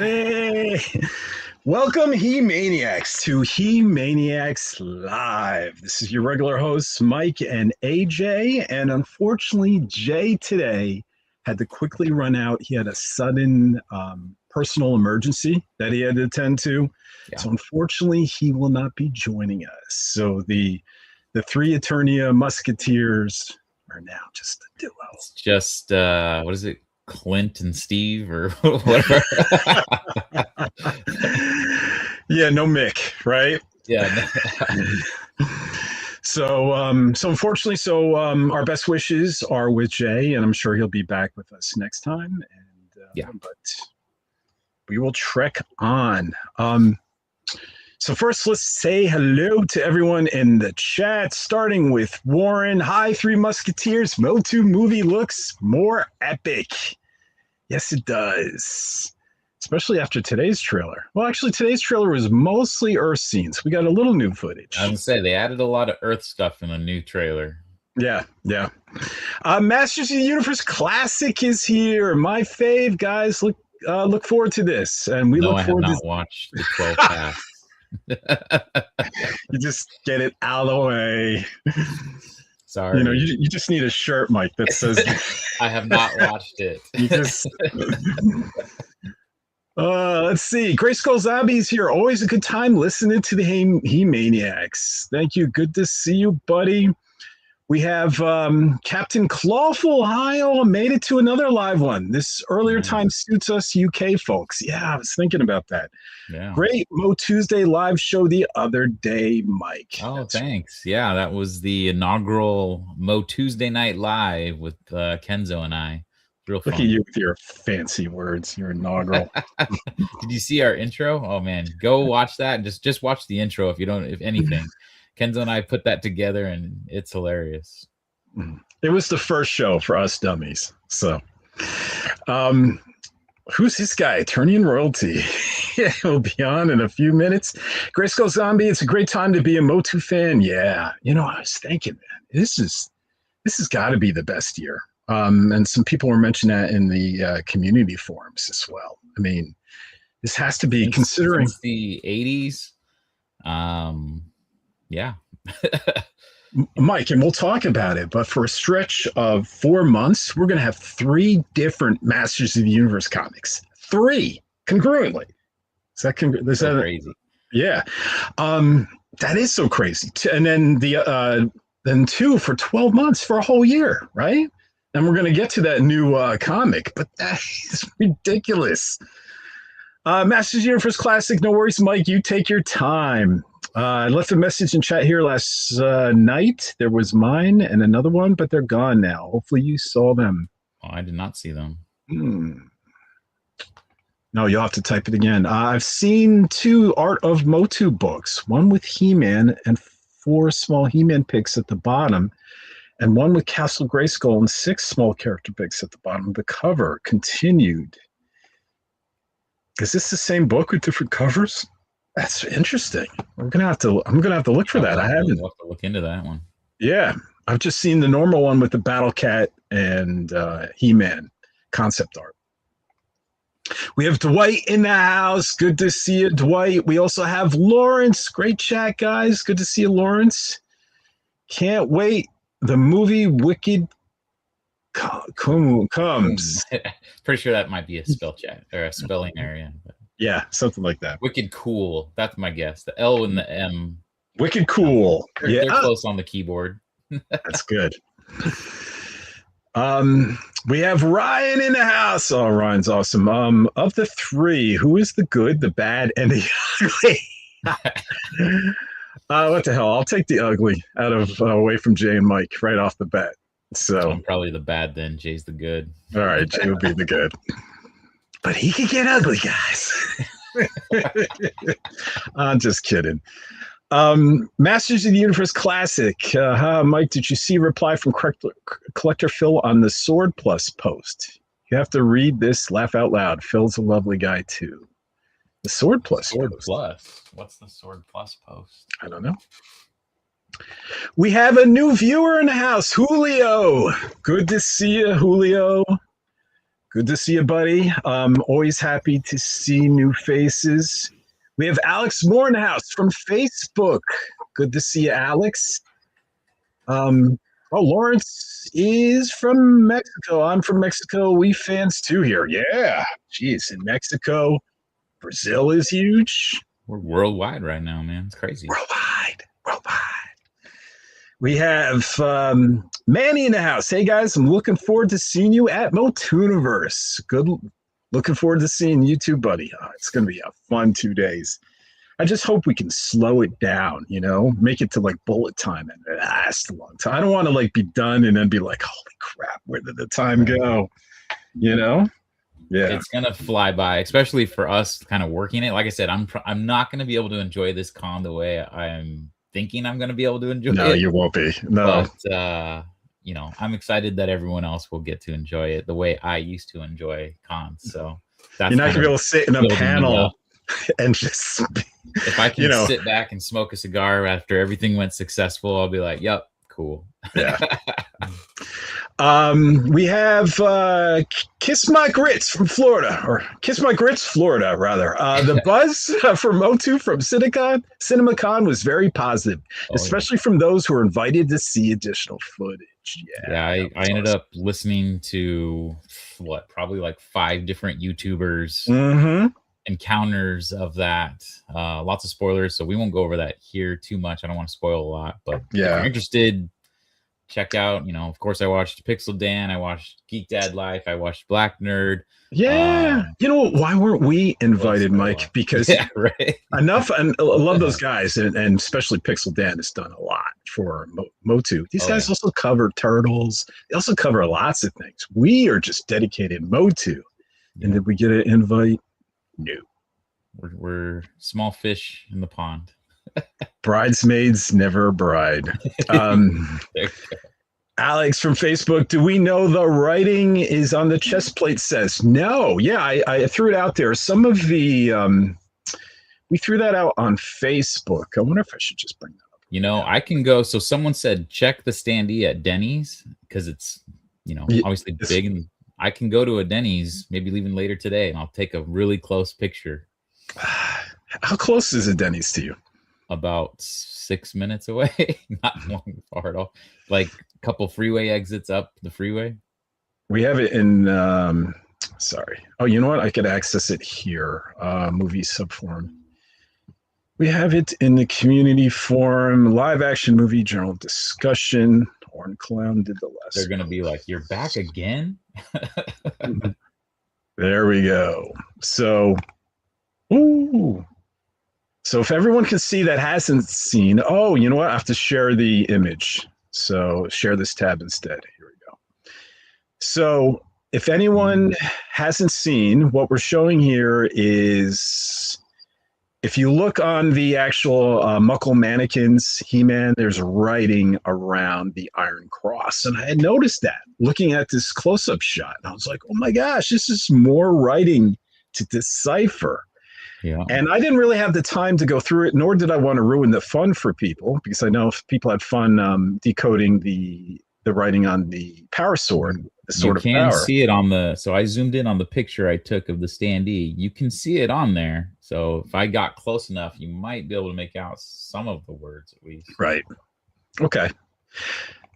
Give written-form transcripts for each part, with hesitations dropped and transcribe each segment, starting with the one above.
Hey, welcome He-Maniacs to He-Maniacs Live. This is your regular hosts, Mike and AJ, and unfortunately, Jay today had to quickly run out. He had a sudden personal emergency that he had to attend to. Yeah. So unfortunately, he will not be joining us. So the three Eternia Musketeers are now just a duo. It's just what is it? Clint and Steve or whatever. Yeah, no Mick, right? Yeah. So unfortunately, our best wishes are with Jay, and I'm sure he'll be back with us next time. And Yeah. But we will trek on. So first, let's say hello to everyone in the chat, starting with Warren. Hi, Three Musketeers. MOTU movie looks more epic. Yes, it does. Especially after today's trailer. Well, actually, today's trailer was mostly Earth scenes. We got a little new footage. I was gonna say they added a lot of Earth stuff in the new trailer. Yeah. Masters of the Universe Classic is here. My fave, guys. Look forward to this, and we No, look I have forward not to. watched the 12 Pass. You just get it out of the way. Sorry. You know, you just need a shirt, Mike, that says. I have not watched it. You just. Let's see. Grayskull Zombie's here. Always a good time listening to the He-Maniacs. Thank you. Good to see you, buddy. We have Captain Clawful. Hi, all. Made it to another live one. This earlier time suits us UK folks. Yeah, I was thinking about that. Yeah. Great Mo Tuesday live show the other day, Mike. Oh, thanks. Yeah, that was the inaugural Mo Tuesday Night Live with Kenzo and I. Real fun. Look at you with your fancy words. Your inaugural. Did you see our intro? Oh man, go watch that and just watch the intro if anything. Kenzo and I put that together and it's hilarious. It was the first show for us dummies. So who's this guy? Eternian Royalty. Yeah, he'll be on in a few minutes. Grayskull Zombie, it's a great time to be a MOTU fan. Yeah. You know, I was thinking, man, this has got to be the best year. And some people were mentioning that in the community forums as well. I mean, this has to be considering since the 80s. Yeah. Mike, and we'll talk about it, but for a stretch of 4 months, we're going to have 3 different Masters of the Universe comics. 3 congruently. Is that crazy? Yeah. That is so crazy. And then then 2 for 12 months for a whole year, right? And we're going to get to that new comic, but that is ridiculous. Masters of the Universe Classic, no worries, Mike. You take your time. I left a message in chat here last night. There was mine and another one, but they're gone now. Hopefully you saw them. Oh, I did not see them. No, you'll have to type it again. I've seen 2 Art of MOTU books, one with He-Man and 4 small He-Man pics at the bottom, and one with Castle Grayskull and 6 small character pics at the bottom of the cover. Continued. Is this the same book with different covers? That's interesting. I'm gonna have to look for that. I haven't. I'll have to look into that one. Yeah, I've just seen the normal one with the Battle Cat and He-Man concept art. We have Dwight in the house. Good to see you, Dwight. We also have Lawrence. Great chat, guys. Good to see you, Lawrence. Can't wait. The movie Wicked comes. Pretty sure that might be a spell check or a spelling area. But. Yeah, something like that. Wicked Cool. That's my guess. The L and the M. Wicked Cool. They're close on the keyboard. That's good. We have Ryan in the house. Oh, Ryan's awesome. Of the 3, who is the good, the bad, and the ugly? What the hell? I'll take the ugly out of away from Jay and Mike right off the bat. So I'm probably the bad then. Jay's the good. All right, Jay will be the good. But he can get ugly, guys. I'm just kidding. Masters of the Universe Classic. Mike, did you see a reply from Collector Phil on the Sword Plus post? You have to read this, laugh out loud. Phil's a lovely guy, too. The Sword Plus Sword post. Plus? What's the Sword Plus post? I don't know. We have a new viewer in the house, Julio. Good to see you, Julio. Good to see you, buddy. Always happy to see new faces. We have Alex Moore in the house from Facebook. Good to see you, Alex. Lawrence is from Mexico. I'm from Mexico. We fans too here. Yeah. Jeez, in Mexico, Brazil is huge. We're worldwide right now, man. It's crazy. Worldwide. We have Manny in the house. Hey guys, I'm looking forward to seeing you at MOTUniverse. Good. Looking forward to seeing you too, buddy. It's going to be a fun 2 days. I just hope we can slow it down, make it to like bullet time and last a long time. I don't want to like be done and then be like, holy crap, where did the time go? Yeah. It's gonna fly by, especially for us kind of working it. Like I said, I'm not gonna be able to enjoy this con the way I'm thinking I'm gonna be able to enjoy it. No, you won't be. No. But I'm excited that everyone else will get to enjoy it the way I used to enjoy cons. So you're not gonna be able to sit in a panel and just if I can sit back and smoke a cigar after everything went successful, I'll be like, yep, cool. Yeah. We have Kiss My Grits from Florida, or Kiss My Grits, Florida, rather. The buzz for MOTU from CinemaCon was very positive, especially from those who were invited to see additional footage. Yeah, I ended up listening to probably like 5 different YouTubers encounters of that. Lots of spoilers, so we won't go over that here too much. I don't want to spoil a lot, but if you're interested, check out, of course I watched Pixel Dan, I watched Geek Dad Life, I watched Black Nerd. Yeah. Why weren't we invited, Mike? Because enough, and I love those guys, and especially Pixel Dan has done a lot for MOTU. These guys also cover Turtles. They also cover lots of things. We are just dedicated MOTU. And did we get an invite? No. We're small fish in the pond. Bridesmaids, never a bride. Alex from Facebook, do we know the writing is on the chest plate says? No. Yeah, I threw it out there. Some of the, we threw that out on Facebook. I wonder if I should just bring that up. I can go. So someone said, check the standee at Denny's because it's, obviously big. And I can go to a Denny's, maybe leaving later today, and I'll take a really close picture. How close is a Denny's to you? About 6 minutes away. Not long, far at all. Like a couple freeway exits up the freeway. We have it in sorry. Oh, you know what? I could access it here. Movie subforum. We have it in the community forum, live action movie general discussion. Horn Clown did the last. They're gonna be like, you're back again. There we go. So So if everyone can see that hasn't seen, you know what? I have to share the image. So share this tab instead. Here we go. So if anyone hasn't seen, what we're showing here is, if you look on the actual Muckle mannequins, He-Man, there's writing around the Iron Cross. And I had noticed that looking at this close-up shot. And I was like, oh my gosh, this is more writing to decipher. Yeah. And I didn't really have the time to go through it, nor did I want to ruin the fun for people, because I know if people had fun decoding the writing on the power sword, the sword of power. You can see it on so I zoomed in on the picture I took of the standee. You can see it on there. So if I got close enough, you might be able to make out some of the words at least. Right. Okay.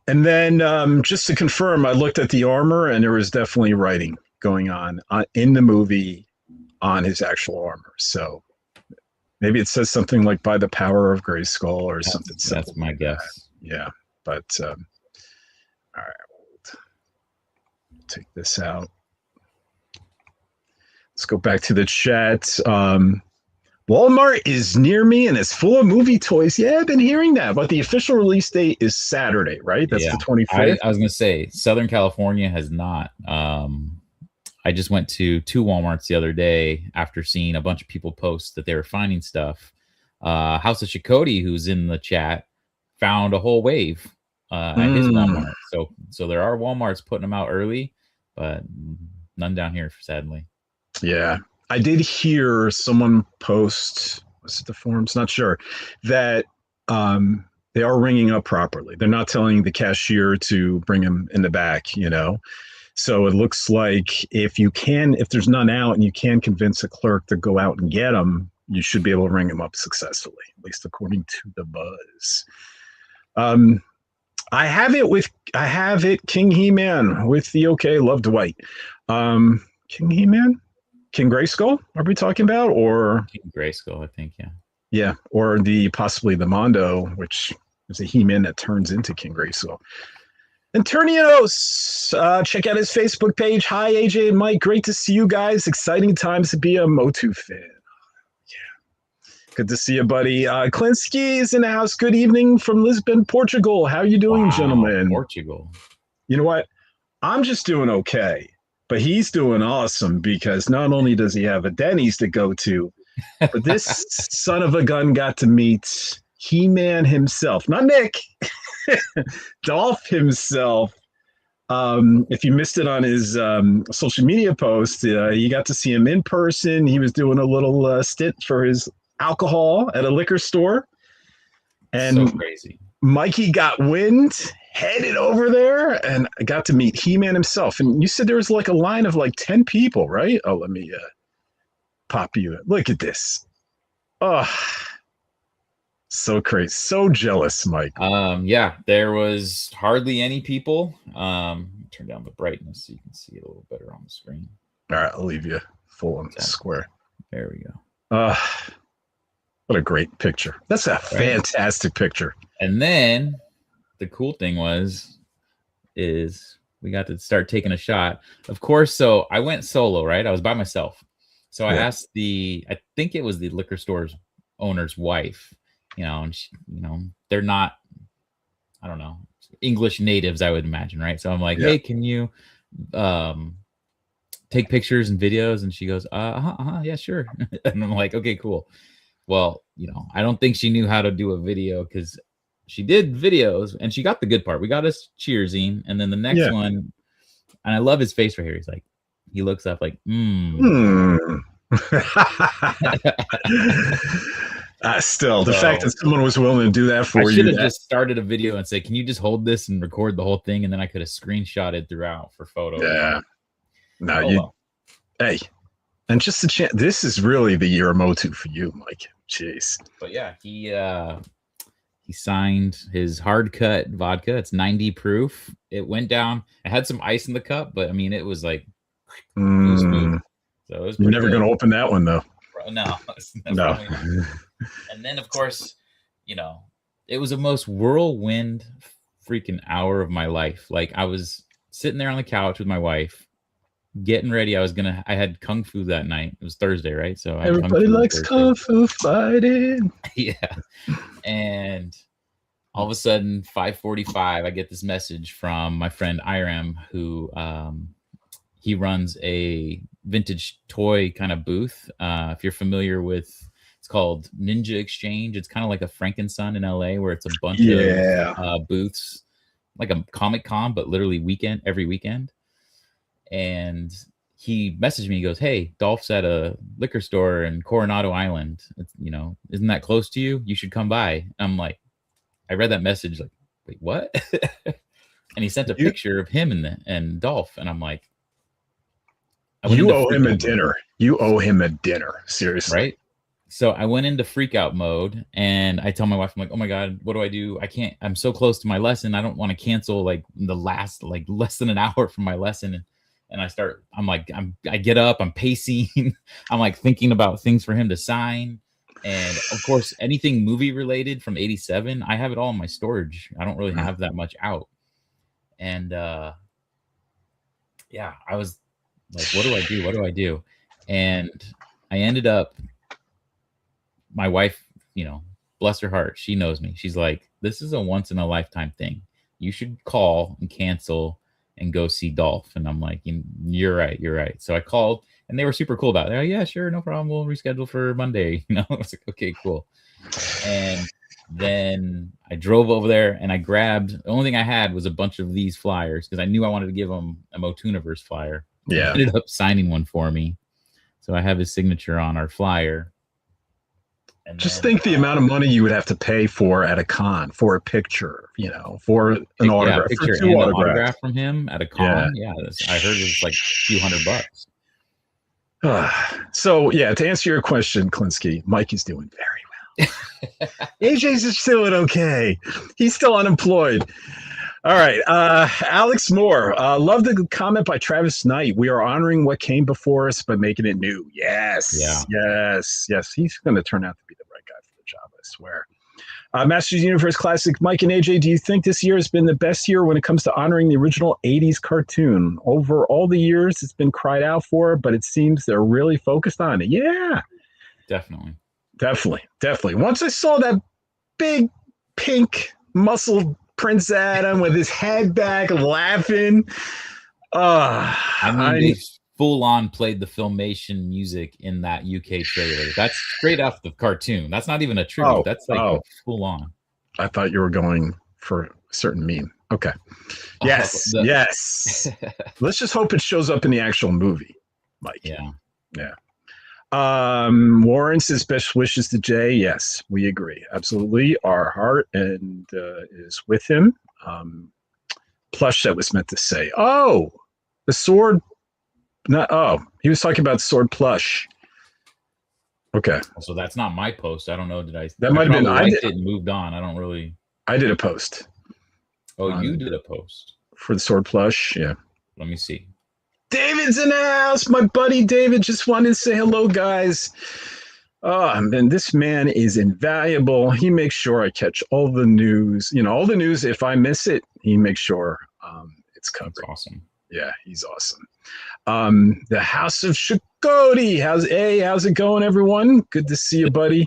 And then just to confirm, I looked at the armor and there was definitely writing going on in the movie on his actual armor. So maybe it says something like by the power of Grayskull or something. That's my guess. Yeah. But all right, we'll take this out. Let's go back to the chat. Walmart is near me and it's full of movie toys. Yeah, I've been hearing that. But the official release date is Saturday, right? That's the 25th. I was going to say Southern California has not. I just went to 2 Walmarts the other day after seeing a bunch of people post that they were finding stuff. House of Chakotay, who's in the chat, found a whole wave at his Walmart. So there are Walmarts putting them out early, but none down here, sadly. Yeah. I did hear someone post, was it the forums? Not sure, that they are ringing up properly. They're not telling the cashier to bring them in the back, So it looks like if there's none out and you can convince a clerk to go out and get them, you should be able to ring them up successfully, at least according to the buzz. I have it King He-Man with the OK Love Dwight. King He-Man? King Grayskull, are we talking about? Or King Grayskull, I think, yeah. Yeah, or possibly the Mondo, which is a He-Man that turns into King Grayskull. Anturnios, check out his Facebook page. Hi, AJ and Mike. Great to see you guys. Exciting times to be a MOTU fan. Yeah. Good to see you, buddy. Klinsky is in the house. Good evening from Lisbon, Portugal. How are you doing, gentlemen? Portugal. You know what? I'm just doing okay. But he's doing awesome because not only does he have a Denny's to go to, but this son of a gun got to meet He-Man himself, not Nick, Dolph himself. If you missed it on his social media post, you got to see him in person. He was doing a little stint for his alcohol at a liquor store. And so crazy. Mikey got wind, headed over there, and I got to meet He-Man himself. And you said there was like a line of like 10 people, right? Oh, let me pop you. Look at this. Oh, so crazy. So jealous, Mike. Yeah, there was hardly any people. Turn down the brightness so you can see it a little better on the screen. All right, I'll leave you full on square. There we go. What a great picture. That's a fantastic picture. And then the cool thing is we got to start taking a shot. Of course, so I went solo, right? I was by myself. So I asked I think it was the liquor store's owner's wife, and she, they're not, I don't know, English natives, I would imagine, right? So I'm like, hey, can you take pictures and videos? And she goes, yeah, sure. And I'm like, okay, cool. Well, I don't think she knew how to do a video because she did videos and she got the good part. We got us cheersing. And then the next one, and I love his face right here. He's like, he looks up like, Still, the fact that someone was willing to do that for you. I should have just started a video and say, can you just hold this and record the whole thing? And then I could have screenshotted throughout for photos. Yeah. No, hey, and just the chance. This is really the year of MOTU for you, Mike. Jeez. But yeah, he signed his hard cut vodka. It's 90 proof. It went down. It had some ice in the cup, but I mean, it was like, it was smooth. So it was You're never going to open that one, though. No. No. And then, of course, it was the most whirlwind freaking hour of my life. Like, I was sitting there on the couch with my wife, getting ready. I had Kung Fu that night. It was Thursday, right? So everybody likes Kung Fu fighting. Yeah. And all of a sudden, 5:45, I get this message from my friend Iram, who he runs a vintage toy kind of booth. If you're familiar with, it's called Ninja Exchange. It's kind of like a Frankenstein in LA, where it's a bunch of booths, like a Comic-Con, but literally every weekend. And he messaged me. He goes, "Hey, Dolph's at a liquor store in Coronado Island. It's, isn't that close to you? You should come by." I'm like, I read that message like, wait, what? And he sent a picture of him and Dolph, and I'm like, you owe him a dinner. You owe him a dinner. Seriously. Right? So I went into freak out mode, and I tell my wife, I'm like, oh my God, what do I do? I can't, I'm so close to my lesson. I don't want to cancel like the last, like less than an hour from my lesson. And I get up, I'm pacing. I'm like thinking about things for him to sign. And of course, anything movie related from 87, I have it all in my storage. I don't really have that much out. And I was like, what do I do? What do I do? And I ended up, my wife, bless her heart, she knows me. She's like, this is a once in a lifetime thing. You should call and cancel and go see Dolph. And I'm like, you're right. So I called, and they were super cool about it. They're like, yeah, sure, no problem. We'll reschedule for Monday. I was like, okay, cool. And then I drove over there, and I grabbed, the only thing I had was a bunch of these flyers because I knew I wanted to give him a MOTUniverse flyer. Yeah. He ended up signing one for me. So I have his signature on our flyer. And Just then think the amount of money you would have to pay for at a con for a picture, for an autograph, for picture 2 and an autographs. autograph from him at a Yeah. con. Yeah, I heard it's like a few $100. So yeah, to answer your question, Klinsky, Mike is doing very well. AJ's just doing okay. He's still unemployed. All right. Alex Moore. Love the comment by Travis Knight. We are honoring what came before us, but making it new. Yes. Yeah. Yes. He's going to turn out to be the right guy for the job, I swear. Masters Universe Classic. Mike and AJ, do you think this year has been the best year when it comes to honoring the original 80s cartoon? Over all the years, it's been cried out for, but it seems they're really focused on it. Yeah. Definitely. Once I saw that big pink muscled Prince Adam with his head back laughing. They full on played the Filmation music in that UK trailer. That's straight off the cartoon. That's not even a tribute. That's like full on. I thought you were going for a certain meme. Okay. Yes. Let's just hope it shows up in the actual movie, Mike. Yeah. Warren says best wishes to Jay. Yes, we agree. Absolutely. Our heart and is with him. Plush that was meant to say, the sword. He was talking about sword plush. Okay. So that's not my post. I don't know. That might have been. I liked it and moved on. I don't really. I did a post. Oh, you did a post for the sword plush. Yeah. Let me see. David's in the house. My buddy David just wanted to say hello, guys. And this man is invaluable. He makes sure I catch all the news. All the news. If I miss it, he makes sure it's covered. That's awesome. Yeah, he's awesome. The House of Shakoti. How's it going, everyone? Good to see you, buddy.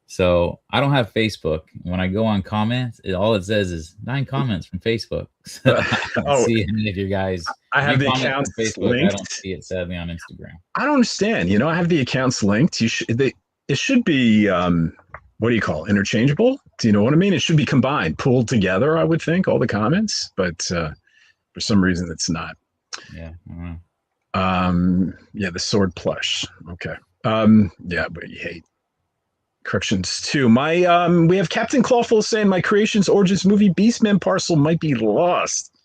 So I don't have Facebook. When I go on comments, all it says is 9 comments from Facebook. So I don't see any of your guys. I have the accounts linked. I don't see it sadly on Instagram. I don't understand. I have the accounts linked. It should be what do you call it? Interchangeable? Do you know what I mean? It should be combined, pulled together. I would think all the comments, but for some reason it's not. Yeah. I don't know. The sword plush. Okay. But you hate. Corrections too. We have Captain Clawful saying my Creations Origins movie Beastman parcel might be lost.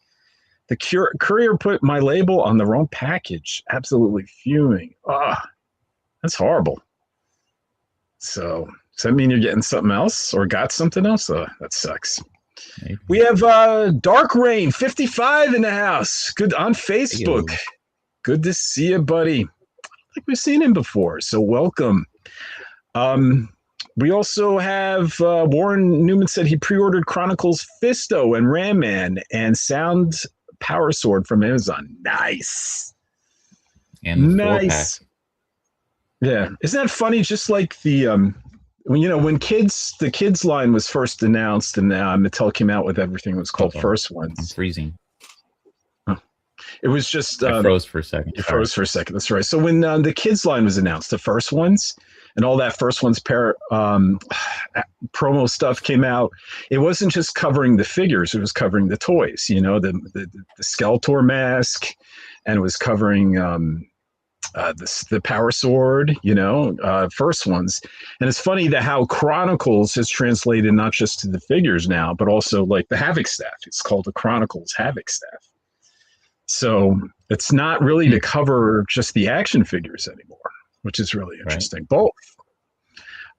The courier put my label on the wrong package. Absolutely fuming. That's horrible. So does that mean you're getting something else or got something else? That sucks. Maybe. We have Dark Rain 55 in the house. Good on Facebook. Hey, good to see you, buddy. I don't think we've seen him before, so welcome. We also have Warren Newman said he pre-ordered Chronicles Fisto and Ram Man and Sound Power Sword from Amazon. Nice. And nice. Yeah. Isn't that funny? Just like the when the kids line was first announced and Mattel came out with everything that was called First Ones. I'm freezing. It was just I froze for a second. You froze for a second. That's right. So when the kids line was announced, the First Ones and all that First Ones promo stuff came out, it wasn't just covering the figures; it was covering the toys. The Skeletor mask, and it was covering the Power Sword. First Ones. And it's funny that how Chronicles has translated not just to the figures now, but also like the Havoc staff. It's called the Chronicles Havoc staff. So it's not really to cover just the action figures anymore, which is really interesting. Right.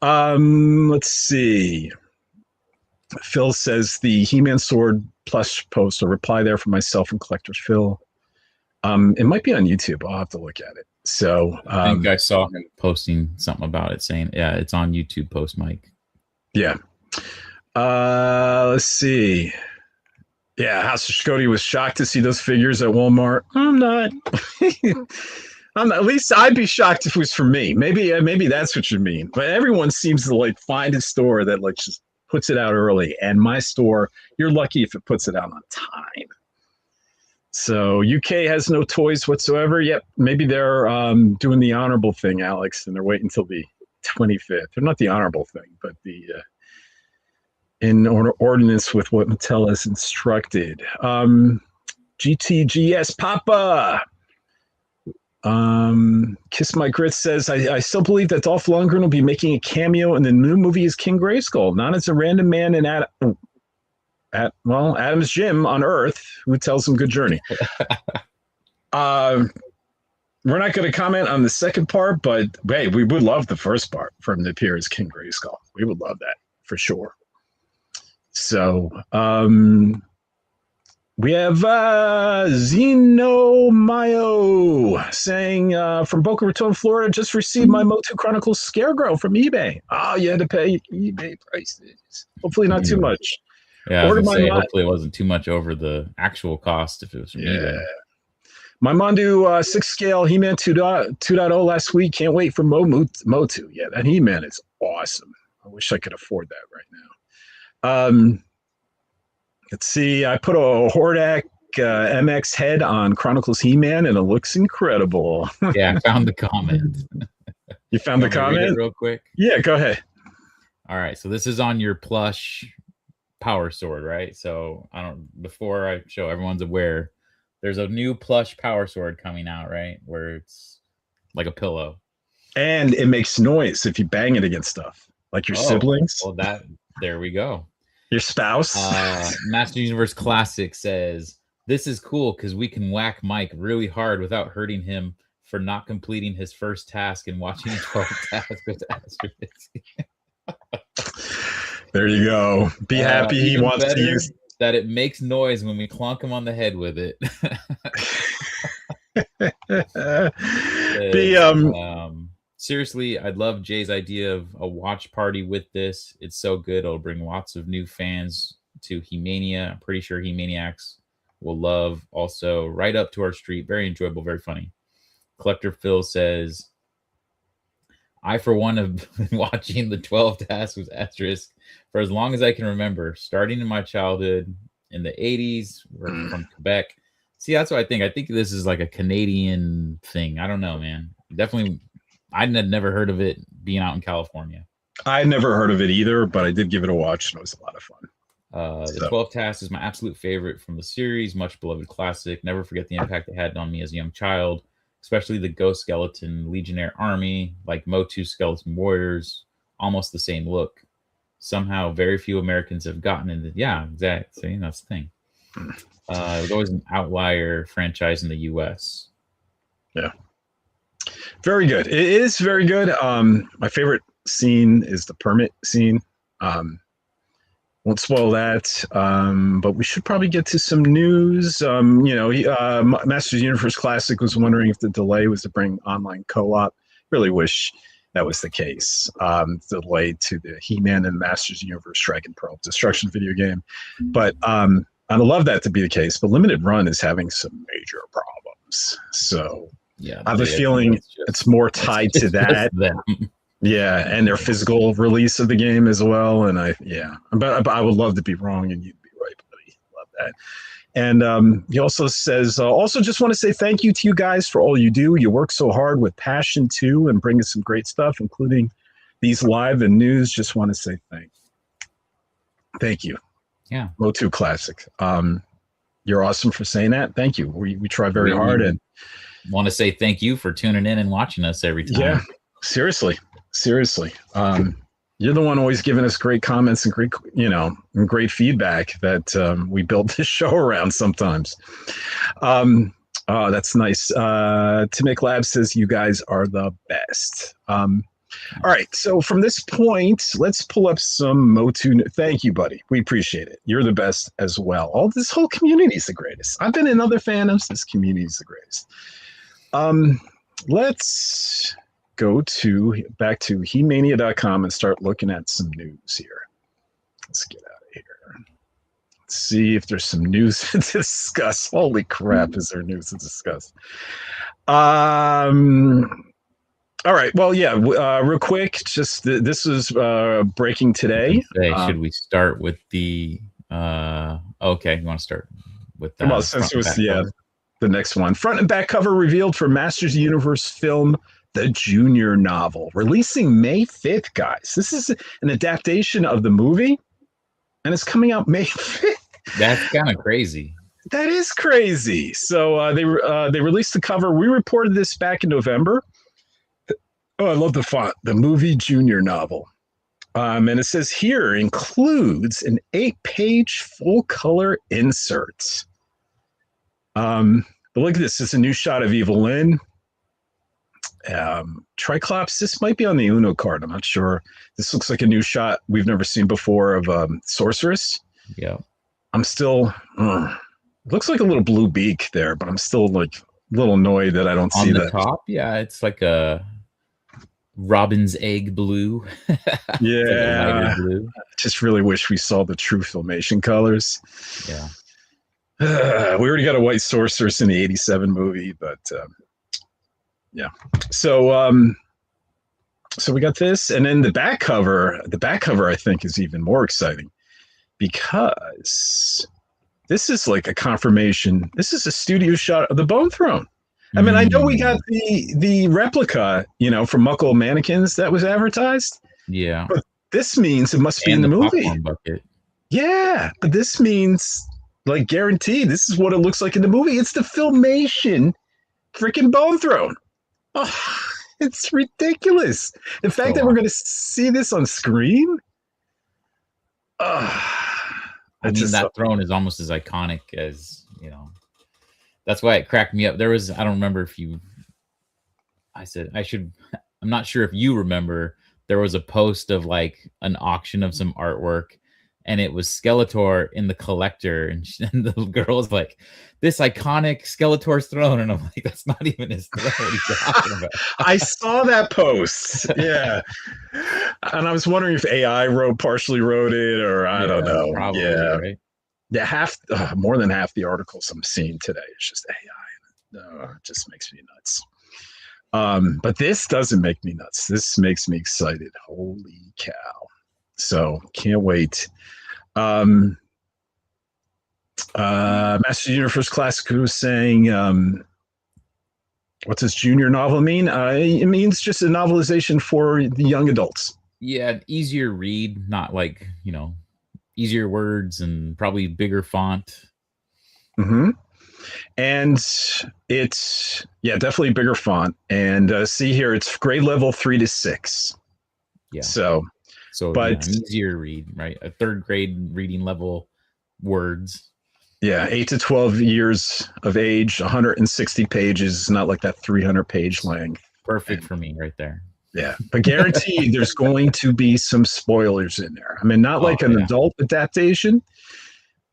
Both. Let's see. Phil says the He-Man sword plush post, a reply there for myself and Collector's Phil. It might be on YouTube. I'll have to look at it. So I think I saw him posting something about it saying, yeah, it's on YouTube post, Mike. Yeah. Let's see. Yeah, House of Shakoti was shocked to see those figures at Walmart. I'm not. At least I'd be shocked if it was for me. Maybe that's what you mean. But everyone seems to find a store that just puts it out early. And my store, you're lucky if it puts it out on time. So UK has no toys whatsoever. Yep, maybe they're doing the honorable thing, Alex, and they're waiting until the 25th. They're not the honorable thing, but the in ordinance with what Mattel has instructed. GTGS Papa. Kiss My Grits says, I still believe that Dolph Lundgren will be making a cameo in the new movie as King Grayskull, not as a random man in Adam's gym on Earth who tells him good journey. We're not going to comment on the second part, but hey, we would love the first part for him to appear as King Grayskull. We would love that for sure. So, we have Zeno Mayo saying from Boca Raton, Florida, just received my MOTU Chronicles Scarecrow from eBay. Oh, you had to pay eBay prices. Hopefully not too much. Yeah, I was gonna say, hopefully it wasn't too much over the actual cost if it was from eBay. My Mondu 6 scale He-Man 2.0 last week. Can't wait for MOTU. Yeah, that He-Man is awesome. I wish I could afford that right now. Let's see. I put a Hordak MX head on Chronicles He-Man, and it looks incredible. Yeah, I found the comment. You found the comment? Real quick. Yeah, go ahead. All right. So this is on your plush power sword, right? So before I show everyone's aware, there's a new plush power sword coming out, right? Where it's like a pillow. And it makes noise if you bang it against stuff, like your siblings. Well, there we go. Your spouse. Master Universe Classic says, this is cool because we can whack Mike really hard without hurting him for not completing his first task and watching 12 tasks with Asterisk. There you go. Be happy he wants to use that. It makes noise when we clunk him on the head with it. Seriously, I'd love Jay's idea of a watch party with this. It's so good. It'll bring lots of new fans to He-Mania. I'm pretty sure He-Maniacs will love. Also, right up to our street. Very enjoyable, very funny. Collector Phil says, I, for one, have been watching the 12 tasks with Asterisk for as long as I can remember, starting in my childhood in the 80s. We're from Quebec. See, that's what I think. I think this is like a Canadian thing. I don't know, man. Definitely, I had never heard of it being out in California. I had never heard of it either, but I did give it a watch, and it was a lot of fun. The 12 tasks is my absolute favorite from the series. Much beloved classic. Never forget the impact it had on me as a young child, especially the Ghost Skeleton Legionnaire Army, like MOTU Skeleton Warriors, almost the same look. Somehow, very few Americans have gotten into. Yeah, exactly. See, that's the thing. It was always an outlier franchise in the U.S. Yeah. Very good. It is very good. My favorite scene is the permit scene. Won't spoil that, but we should probably get to some news. Masters Universe Classic was wondering if the delay was to bring online co-op. Really wish that was the case. Delay to the He-Man and Masters Universe Dragon Pearl Destruction video game. But I'd love that to be the case, but Limited Run is having some major problems. So yeah, I have a feeling it's more tied to that. Yeah, and their physical release of the game as well. And but I would love to be wrong, and you'd be right, buddy. Love that. And he also says, also just want to say thank you to you guys for all you do. You work so hard with passion too, and bring us some great stuff, including these live and news. Just want to say thank you. Yeah, MOTU Classic. You're awesome for saying that. Thank you. We try very hard, and want to say thank you for tuning in and watching us every time. Yeah, seriously. You're the one always giving us great comments and great feedback that we build this show around sometimes. Oh, that's nice. Timic Lab says you guys are the best. All right, so from this point, let's pull up some MOTU. Thank you, buddy. We appreciate it. You're the best as well. This whole community is the greatest. I've been in other fandoms. This community is the greatest. Let's go back to HeMania.com and start looking at some news here. Let's get out of here. Let's see if there's some news to discuss. Holy crap, is there news to discuss? All right. Well, yeah. Real quick, just this is breaking today. Should we start with the? Okay, you want to start with that? Well, since it was the next one, front and back cover revealed for Masters Universe film, the Junior novel, releasing May 5th. Guys, this is an adaptation of the movie, and it's coming out May 5th. That's kind of crazy. That is crazy. So they released the cover. We reported this back in November. Oh, I love the font. The movie junior novel. And it says here includes an 8-page full color insert. But look at this. It's a new shot of Evelyn. Triclops. This might be on the Uno card. I'm not sure. This looks like a new shot we've never seen before of Sorceress. Yeah. I'm still. Looks like a little blue beak there, but I'm still like a little annoyed that I don't see on the that. top. Yeah, it's like a robin's egg blue. Yeah, like lighter blue. I just really wish we saw the true Filmation colors. Yeah. We already got a white Sorceress in the '87 movie, but yeah. So so we got this, and then the back cover. The back cover, I think, is even more exciting because this is like a confirmation. This is a studio shot of the Bone Throne. I mean, I know we got the replica, from Muckle Mannequins that was advertised. Yeah. But this means it must be in the movie. Bucket. Yeah, but this means, like, guaranteed, this is what it looks like in the movie. It's the Filmation freaking Bone Throne. Oh, it's ridiculous. The fact that we're going to see this on screen. I mean, that throne is almost as iconic as, that's why it cracked me up. There was, I don't remember if I'm not sure if you remember, there was a post of like an auction of some artwork, and it was Skeletor in the collector, and the girl was like, this iconic Skeletor's throne. And I'm like, that's not even his throne. What are you talking about? I saw that post. Yeah. And I was wondering if AI partially wrote it, or I don't know. Probably, yeah. Right? Yeah, more than half the articles I'm seeing today is just AI. It just makes me nuts. But this doesn't make me nuts. This makes me excited. Holy cow. So can't wait. Master Universe Classic was saying, what's this junior novel mean? It means just a novelization for the young adults. Yeah, easier read, not like, easier words and probably bigger font. Mm-hmm. And it's, definitely bigger font. And see here, it's grade level 3 to 6. Yeah. So but easier read, right? A third grade reading level words. Yeah, 8 to 12 years of age, 160 pages, not like that 300-page length. Perfect for me right there. Yeah, but guaranteed there's going to be some spoilers in there. I mean, not like an adult adaptation,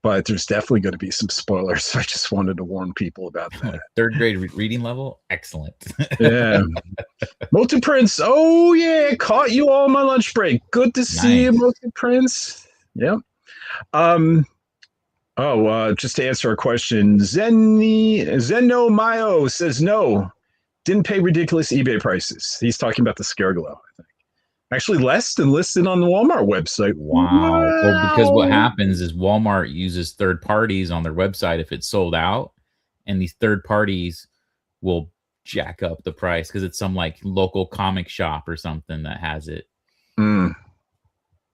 but there's definitely going to be some spoilers. I just wanted to warn people about that. Third grade reading level, excellent. Yeah. MOTU Prince, oh yeah, caught you all on my lunch break. Good to see you, MOTU Prince. Yep. Just to answer our question, Zeno Mayo says no. Didn't pay ridiculous eBay prices. He's talking about the Scareglow, I think. Actually, less than listed on the Walmart website. Wow. Well, because what happens is Walmart uses third parties on their website if it's sold out, and these third parties will jack up the price because it's some like local comic shop or something that has it. Well,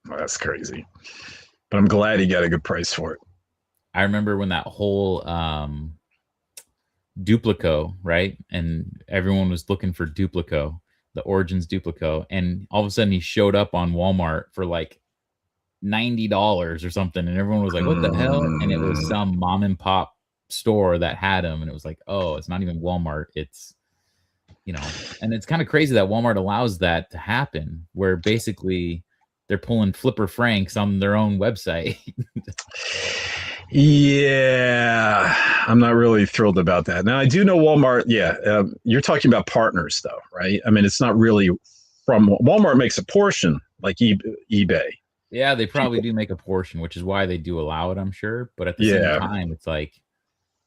that's crazy. But I'm glad he got a good price for it. I remember when that whole Duplico, right? And everyone was looking for Duplico, the Origins Duplico, and all of a sudden he showed up on Walmart for like $90 or something, and everyone was like, what the hell? And it was some mom and pop store that had him, and it was like, oh, it's not even Walmart, it's and it's kind of crazy that Walmart allows that to happen, where basically they're pulling Flipper Franks on their own website. Yeah, I'm not really thrilled about that. Now, I do know Walmart. Yeah, you're talking about partners, though, right? I mean, it's not really from Walmart makes a portion, like eBay. Yeah, they probably do make a portion, which is why they do allow it, I'm sure. But at the same time, it's like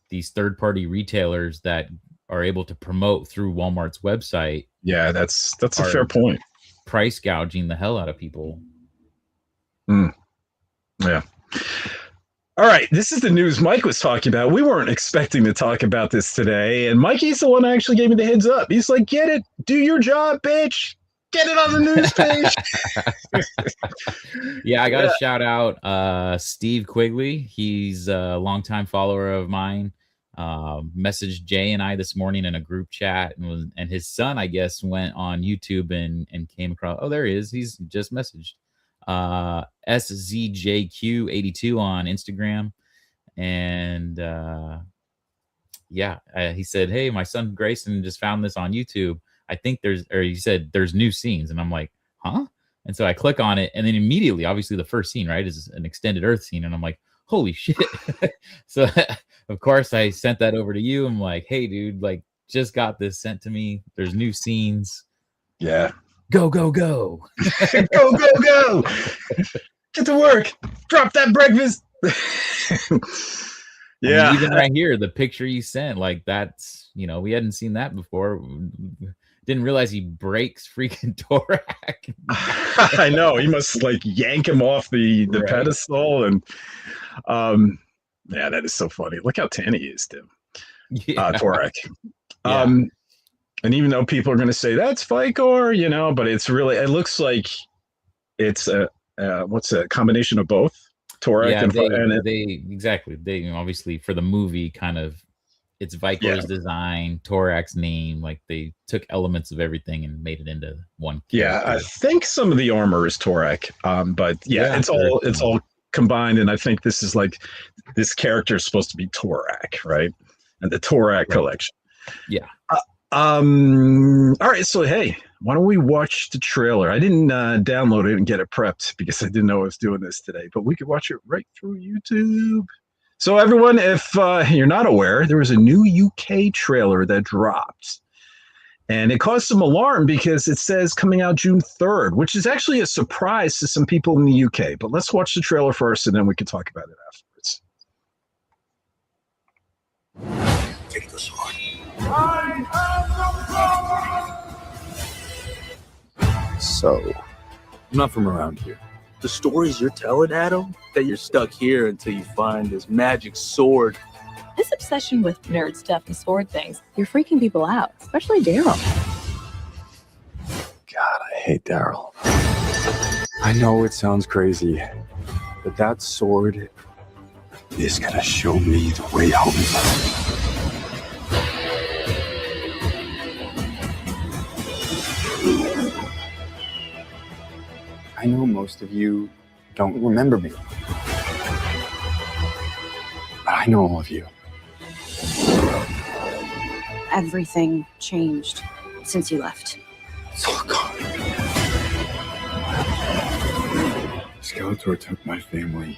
these third-party retailers that are able to promote through Walmart's website. Yeah, that's a fair point. Price gouging the hell out of people. Yeah. All right, this is the news Mike was talking about. We weren't expecting to talk about this today, and Mikey's the one who actually gave me the heads up. He's like, get it, do your job, bitch. Get it on the news page. Yeah, I got to shout out Steve Quigley. He's a longtime follower of mine. Messaged Jay and I this morning in a group chat, and his son, I guess, went on YouTube and came across. Oh, there he is. He's just messaged SZJQ82 on Instagram, and he said, "Hey, my son Grayson just found this on YouTube. I think he said there's new scenes," and I'm like, "Huh?" And so I click on it, and then immediately, obviously, the first scene, right, is an extended Earth scene, and I'm like, "Holy shit!" So, of course, I sent that over to you. I'm like, "Hey, dude, like, just got this sent to me. There's new scenes. Yeah, go, go, go, go, go, go! Get to work. Drop that breakfast." Yeah, I mean, even right here, the picture you sent, like that's, we hadn't seen that before. Didn't realize he breaks freaking Torak. I know. He must like yank him off the Right. pedestal, and that is so funny. Look how tan he is, Tim. Yeah. Torak. Yeah. And even though people are going to say that's Vicor, but it's really, it looks like it's what's a combination of both Torak and exactly. They obviously for the movie kind of, it's Vicor's design, Torak's name. Like they took elements of everything and made it into one character. Yeah, I think some of the armor is Torak, but it's all combined. And I think this is like this character is supposed to be Torak, right? And the Torak collection. Yeah. All right. So hey, why don't we watch the trailer? I didn't download it and get it prepped because I didn't know I was doing this today, but we could watch it right through YouTube. So everyone, if you're not aware, there was a new UK trailer that dropped. And it caused some alarm because it says coming out June 3rd, which is actually a surprise to some people in the UK. But let's watch the trailer first, and then we can talk about it afterwards. Take the sword. I have the power! So, I'm not from around here. The stories you're telling, Adam, that you're stuck here until you find this magic sword. This obsession with nerd stuff and sword things, you're freaking people out, especially Daryl. God, I hate Daryl. I know it sounds crazy, but that sword is gonna show me the way home. I know most of you don't remember me, but I know all of you. Everything changed since you left. It's all gone. Skeletor took my family,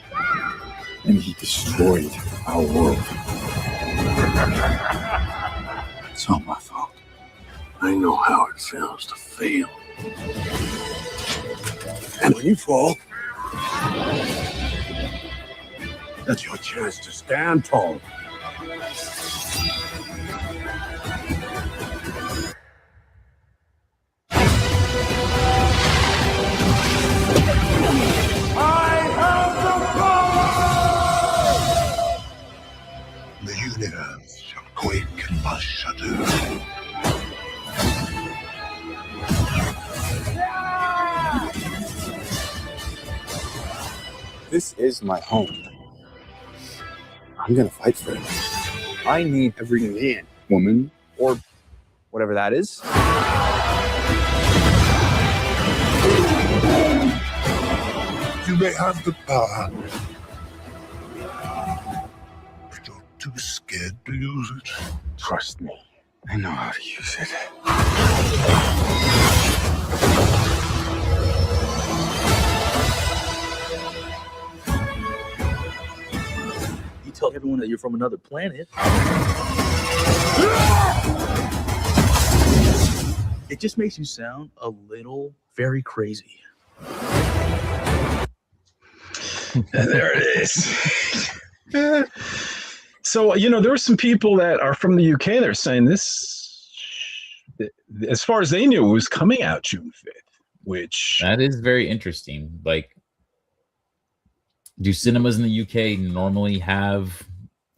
and he destroyed our world. It's all my fault. I know how it feels to fail. And when you fall, that's your chance to stand tall. The universe shall quake and must shudder. This is my home. I'm gonna fight for it. I need every man, woman, or whatever that is. You may have the power, but you're too scared to use it. Trust me, I know how to use it. You tell everyone that you're from another planet. It just makes you sound a little very crazy. There it is. So, there were some people that are from the UK that are saying this, as far as they knew, it was coming out June 5th, which... That is very interesting. Like, do cinemas in the UK normally have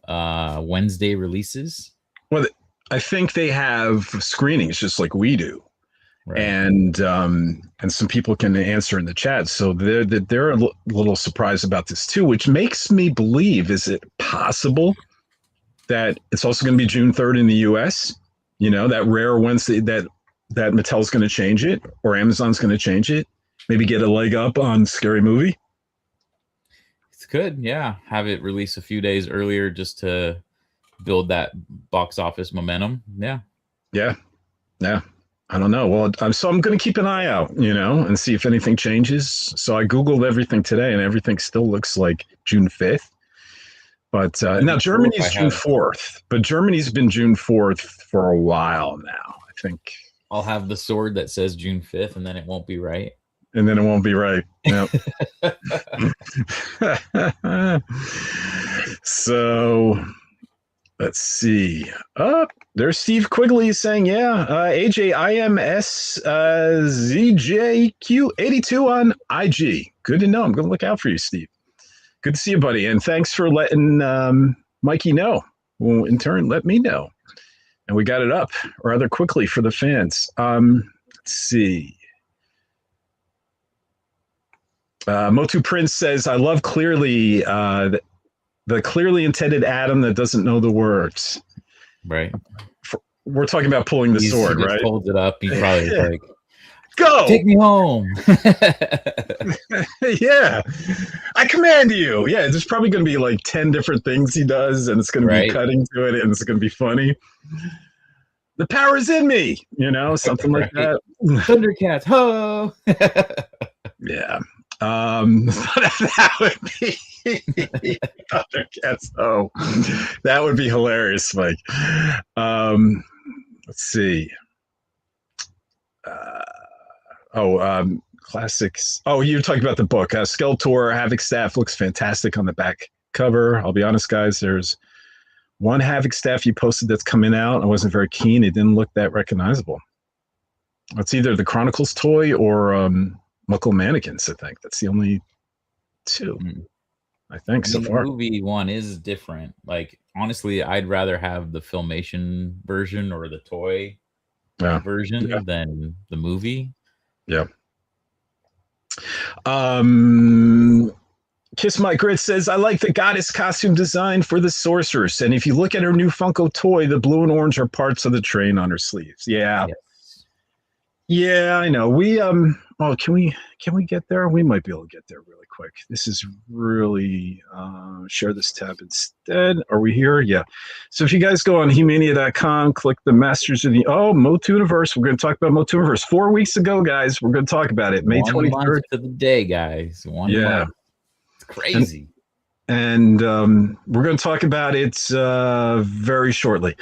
Wednesday releases? Well, I think they have screenings just like we do. Right. and some people can answer in the chat. So they're a little surprised about this too, which makes me believe: is it possible that it's also going to be June 3rd in the U.S.? You know, that rare Wednesday that Mattel's going to change it, or Amazon's going to change it. Maybe get a leg up on Scary Movie. It's good, yeah. Have it release a few days earlier just to build that box office momentum. Yeah. I don't know. Well, I'm going to keep an eye out, you know, and see if anything changes. So I Googled everything today, and everything still looks like June 5th. But now Germany's June 4th, but Germany's been June 4th for a while now, I think. I'll have the sword that says June 5th, and then it won't be right. And then it won't be right. Yep. So let's see. There's Steve Quigley saying, yeah, AJIMSZJQ82 on IG. Good to know. I'm going to look out for you, Steve. Good to see you, buddy. And thanks for letting Mikey know. Well, in turn, let me know. And we got it up rather quickly for the fans. Let's see. Motu Prince says, I love clearly the clearly intended Adam that doesn't know the words. Right. We're talking about pulling the sword, he right? Holds it up. He's probably like, go! Take me home. Yeah. I command you. Yeah, there's probably going to be like 10 different things he does, and it's going to be cutting to it, and it's going to be funny. The power's in me, you know, something like that. Thundercats, ho! Yeah. That would be Thundercats. Oh, that would be hilarious, Mike. Let's see. Classics. Oh, you're talking about the book. Skeletor Havoc Staff looks fantastic on the back cover. I'll be honest, guys. There's one Havoc Staff you posted that's coming out. I wasn't very keen. It didn't look that recognizable. It's either the Chronicles toy or Muckle Mannequins, I think. That's the only two, I think, so far. The movie one is different. Like, honestly, I'd rather have the Filmation version or the toy version than the movie. Yeah. Kiss My Grit says, I like the goddess costume design for the sorceress. And if you look at her new Funko toy, the blue and orange are parts of the train on her sleeves. Yeah. Yes. Yeah, I know. We can we get there? We might be able to get there really quick. This is really share this tab instead. Are we here? Yeah. So if you guys go on HE-MANIA.com, click the Masters of the MOTU Universe. We're going to talk about MOTU Universe 4 weeks ago, guys. We're going to talk about it. May 23rd to the day, guys. One month. It's crazy. And we're going to talk about it very shortly.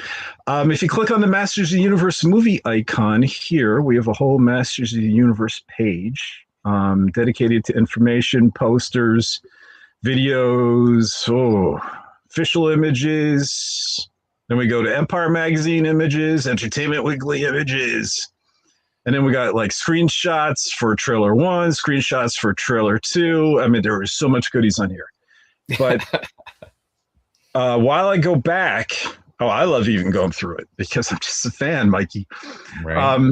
If you click on the Masters of the Universe movie icon here, we have a whole Masters of the Universe page dedicated to information, posters, videos, official images. Then we go to Empire Magazine images, Entertainment Weekly images. And then we got like screenshots for trailer 1, screenshots for trailer 2. I mean, there was so much goodies on here. But while I go back, I love even going through it because I'm just a fan, Mikey. Right.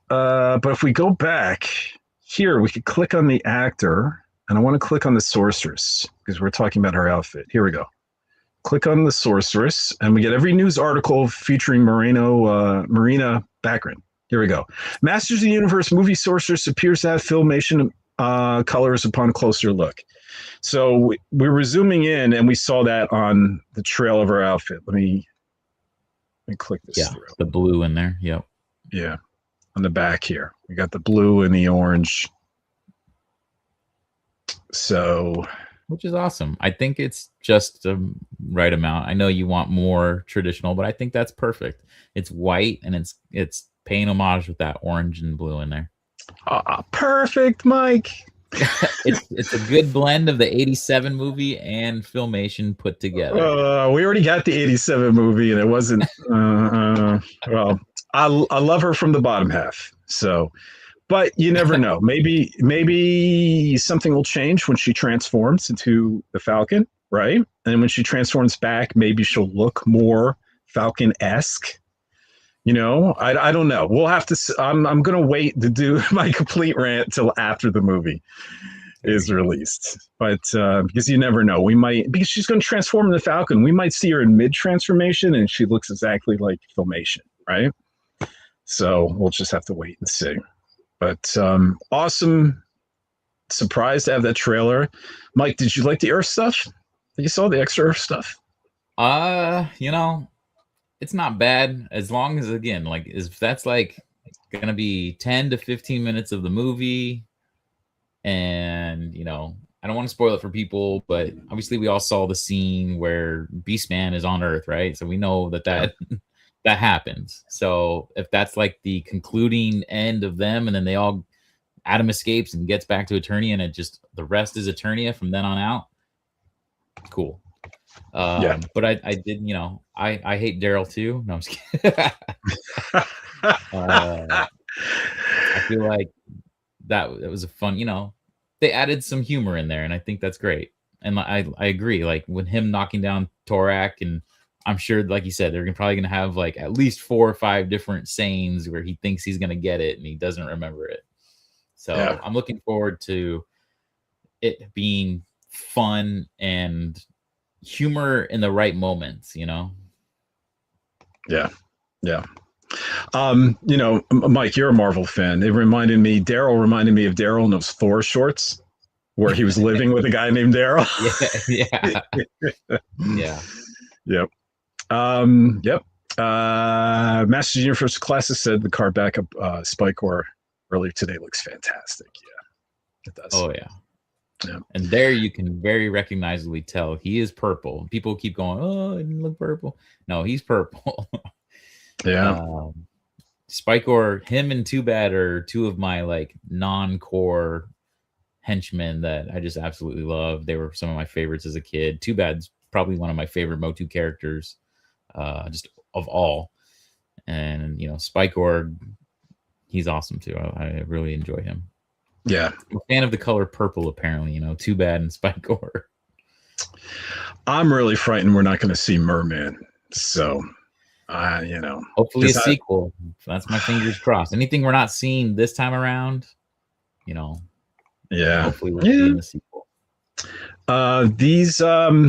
But if we go back here, we could click on the actor, and I want to click on the sorceress because we're talking about her outfit. Here we go. Click on the sorceress, and we get every news article featuring Marina background. Here we go. Masters of the Universe movie sorceress appears to have Filmation colors upon closer look. So we were zooming in, and we saw that on the trail of her outfit. Let me click this through. The blue in there. Yep. Yeah, on the back here. We got the blue and the orange. So, which is awesome. I think it's just the right amount. I know you want more traditional, but I think that's perfect. It's white, and it's paying homage with that orange and blue in there. Perfect, Mike. It's a good blend of the 87 movie and Filmation put together. We already got the 87 movie, and it wasn't well, I love her from the bottom half. So, but you never know. Maybe something will change when she transforms into the Falcon, right? And when she transforms back, maybe she'll look more Falcon-esque. You know, I don't know. We'll have to. I'm going to wait to do my complete rant till after the movie is released. But because you never know, we might, because she's going to transform into Falcon. We might see her in mid transformation, and she looks exactly like Filmation, right? So we'll just have to wait and see. But awesome surprised to have that trailer. Mike, did you like the Earth stuff? You saw the extra Earth stuff? You know, it's not bad as long as, again, like, if that's like gonna be 10 to 15 minutes of the movie, and you know, I don't want to spoil it for people, but obviously we all saw the scene where Beastman is on Earth, right? So we know that that happens. So if that's like the concluding end of them, and then they all, Adam escapes and gets back to Eternia, and it just, the rest is Eternia from then on out, cool. But I did, you know, I hate Daryl too. No, I'm just kidding. I feel like that was a fun, you know, they added some humor in there, and I think that's great. And I agree, like with him knocking down Torak, and I'm sure, like you said, they're probably gonna have like at least 4 or 5 different sayings where he thinks he's gonna get it and he doesn't remember it. So I'm looking forward to it being fun and humor in the right moments, you know? Yeah. You know, Mike, you're a Marvel fan. Daryl reminded me of Daryl in those Thor shorts where he was living with a guy named Daryl. Yep. Masters Universe Classic said the car backup Spikor earlier today looks fantastic. Yeah, it does. Oh yeah. And there you can very recognizably tell he is purple. People keep going, oh, it didn't look purple. No, he's purple. Spikor, him and Too Bad are 2 of my like non-core henchmen that I just absolutely love. They were some of my favorites as a kid. Too Bad's probably one of my favorite MOTU characters, just of all. And you know, Spikor, he's awesome too. I really enjoy him. Yeah, I'm a fan of the color purple. Apparently, you know, Too Bad and Spikor. I'm really frightened we're not going to see Merman. So, you know, hopefully a sequel. That's my fingers crossed. Anything we're not seeing this time around, you know. Yeah. Hopefully we're seeing a sequel.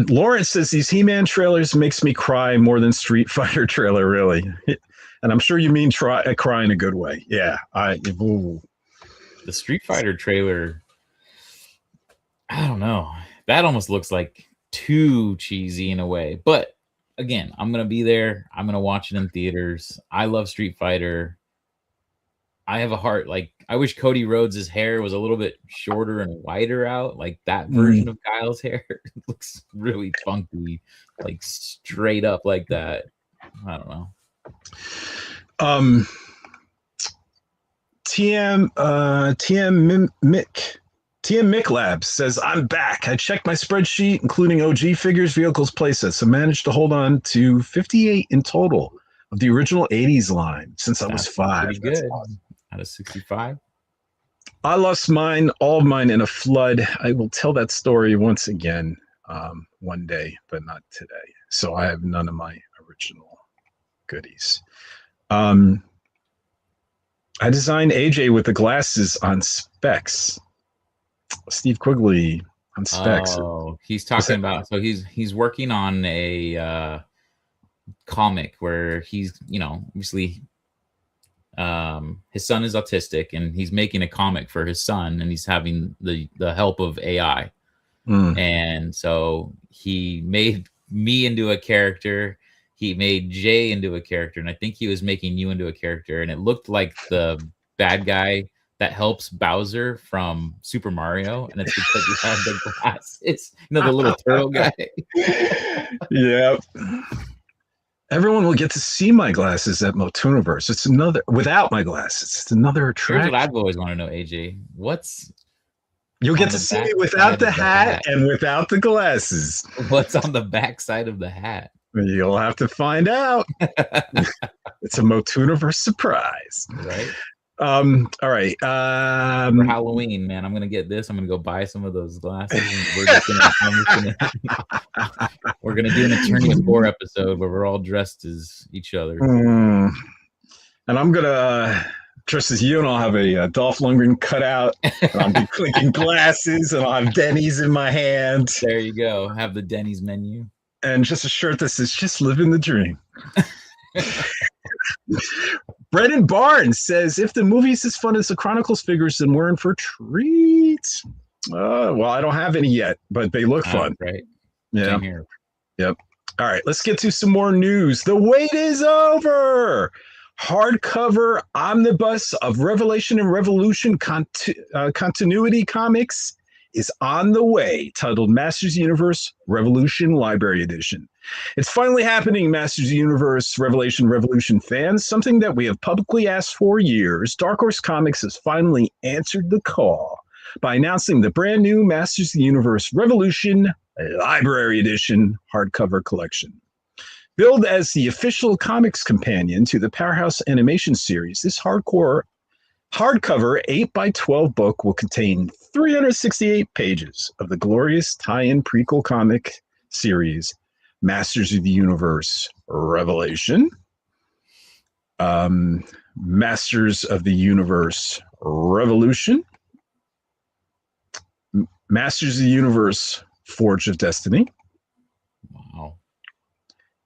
Lawrence says these He-Man trailers makes me cry more than Street Fighter trailer, really. And I'm sure you mean cry in a good way. Yeah. The Street Fighter trailer, I don't know. That almost looks like too cheesy in a way. But again, I'm going to be there. I'm going to watch it in theaters. I love Street Fighter. I have a heart. Like, I wish Cody Rhodes' hair was a little bit shorter and wider out. Like that version of Kyle's hair. It looks really funky, like straight up like that. I don't know. TM Mick Labs says, I'm back. I checked my spreadsheet, including OG figures, vehicles, playsets. I managed to hold on to 58 in total of the original 80s line since I was 5. Pretty good. Awesome. Out of 65. I lost all of mine in a flood. I will tell that story once again one day, but not today. So I have none of my original goodies. I designed AJ with the glasses on specs. Steve Quigley on specs. Oh, he's talking about, so he's working on a comic where he's, you know, obviously his son is autistic and he's making a comic for his son, and he's having the help of AI. And so he made me into a character. He made Jay into a character, and I think he was making you into a character, and it looked like the bad guy that helps Bowser from Super Mario, and it's because he had the glasses, you know, the little turtle guy. Yeah. Everyone will get to see my glasses at Motuniverse. It's another, without my glasses, it's another attraction. Here's what I've always wanted to know, AJ. You'll get to see me without the hat and without the glasses. What's on the back side of the hat? You'll have to find out. It's a Motuniverse surprise. Right. All right. For Halloween, man, I'm gonna get this. I'm gonna go buy some of those glasses. And we're gonna do an Eternia 4 episode where we're all dressed as each other. And I'm gonna dress as you, and I'll have a Dolph Lundgren cutout, and I'll be clinking glasses, and I'll have Denny's in my hand, There you go. Have the Denny's menu. and just a shirt that says "Just living the dream." Brendan Barnes says, "If the movie's as fun as the Chronicles figures, then we're in for a treat." Well, I don't have any yet, but they look fun. Right. Yeah. Same here. Yep. All right, let's get to some more news. The wait is over. Hardcover omnibus of Revelation and Revolution continuity comics is on the way, titled Masters Universe Revolution Library Edition. It's finally happening, Masters Universe Revelation Revolution fans, something that we have publicly asked for years. Dark Horse Comics has finally answered the call by announcing the brand new Masters Universe Revolution Library Edition hardcover collection. Billed as the official comics companion to the Powerhouse animation series, this hardcover 8x12 book will contain 368 pages of the glorious tie-in prequel comic series, Masters of the Universe Revelation, Masters of the Universe Revolution, Masters of the Universe Forge of Destiny, Wow.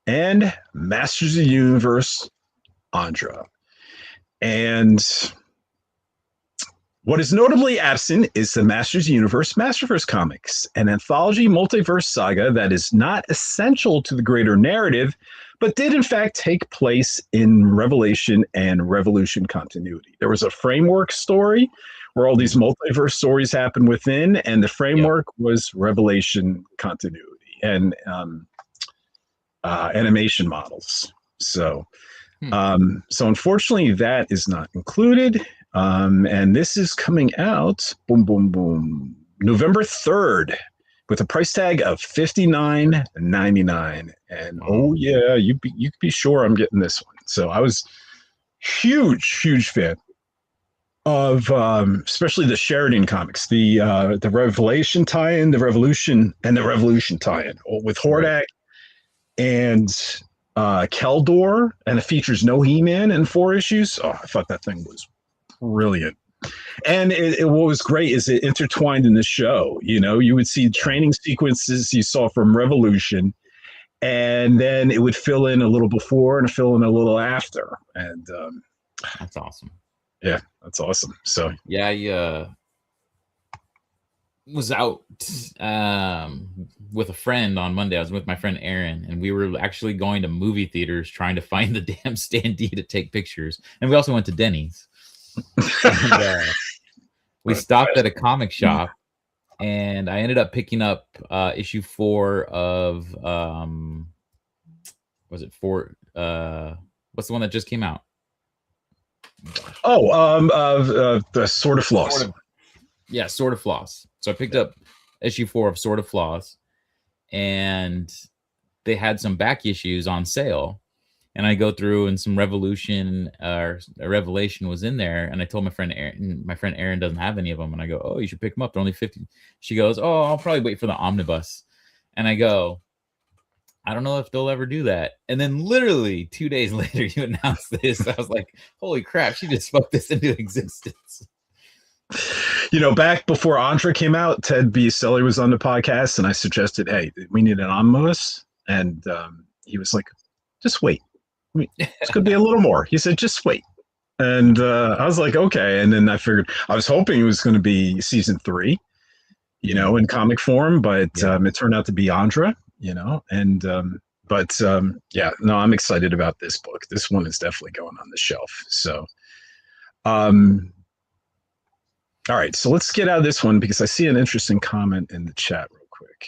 and Masters of the Universe Andra. And what is notably absent is the Masters Universe Masterverse comics, an anthology multiverse saga that is not essential to the greater narrative, but did in fact take place in Revelation and Revolution continuity. There was a framework story where all these multiverse stories happen within, and the framework was Revelation continuity and animation models. So unfortunately, that is not included. And this is coming out, November 3rd, with a price tag of $59.99. And oh yeah, you can be sure I'm getting this one. So I was huge fan of especially the Sheridan comics, the Revelation tie-in, the Revolution, and the Revolution tie-in with Hordak and Keldor, and it features no He-Man in 4 issues. Oh, I thought that thing was brilliant. And what was great is it intertwined in the show. You know, you would see training sequences you saw from Revolution, and then it would fill in a little before and fill in a little after. And That's awesome. Yeah, that's awesome. So yeah, I was out with a friend on Monday. I was with my friend Aaron, and we were actually going to movie theaters trying to find the damn standee to take pictures. And we also went to Denny's. And, we stopped at a comic shop, and I ended up picking up issue 4 of what's the one that just came out? The Sword of Floss. Sword of Floss. So I picked up issue 4 of Sword of Floss, and they had some back issues on sale. And I go through, and some Revelation or Revelation was in there. And I told my friend Aaron doesn't have any of them. And I go, oh, you should pick them up. They're only 50. She goes, oh, I'll probably wait for the omnibus. And I go, I don't know if they'll ever do that. And then literally 2 days later, you announced this. I was like, holy crap, she just spoke this into existence. You know, back before Andra came out, Ted B. Stelly was on the podcast, and I suggested, hey, we need an omnibus. And he was like, just wait. I mean, it's going to be a little more. He said, just wait. And I was like, okay. And then I figured, I was hoping it was going to be season 3, you know, in comic form, but it turned out to be Andra, you know, and I'm excited about this book. This one is definitely going on the shelf. So, all right, so let's get out of this one because I see an interesting comment in the chat real quick.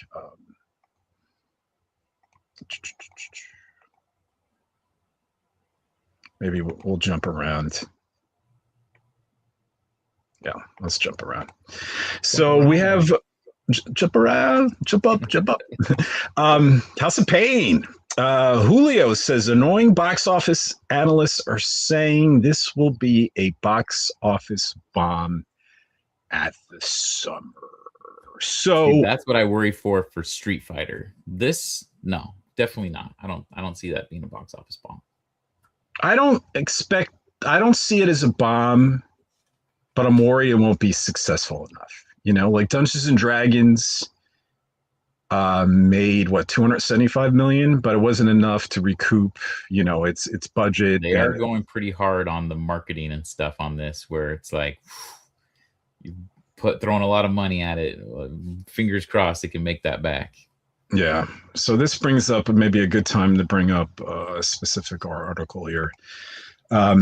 Maybe we'll jump around. Yeah, let's jump around. So we have jump around, jump up. House of Pain. Julio says annoying box office analysts are saying this will be a box office bomb at the summer. So see, that's what I worry for Street Fighter. This, no, definitely not. I don't see that being a box office bomb. I don't expect I don't see it as a bomb, but I'm worried it won't be successful enough. You know, like Dungeons and Dragons made what 275 million, but it wasn't enough to recoup, you know, its budget. They are going pretty hard on the marketing and stuff on this, where it's like you throwing a lot of money at it. Fingers crossed it can make that back. Yeah. So this brings up maybe a good time to bring up a specific article here.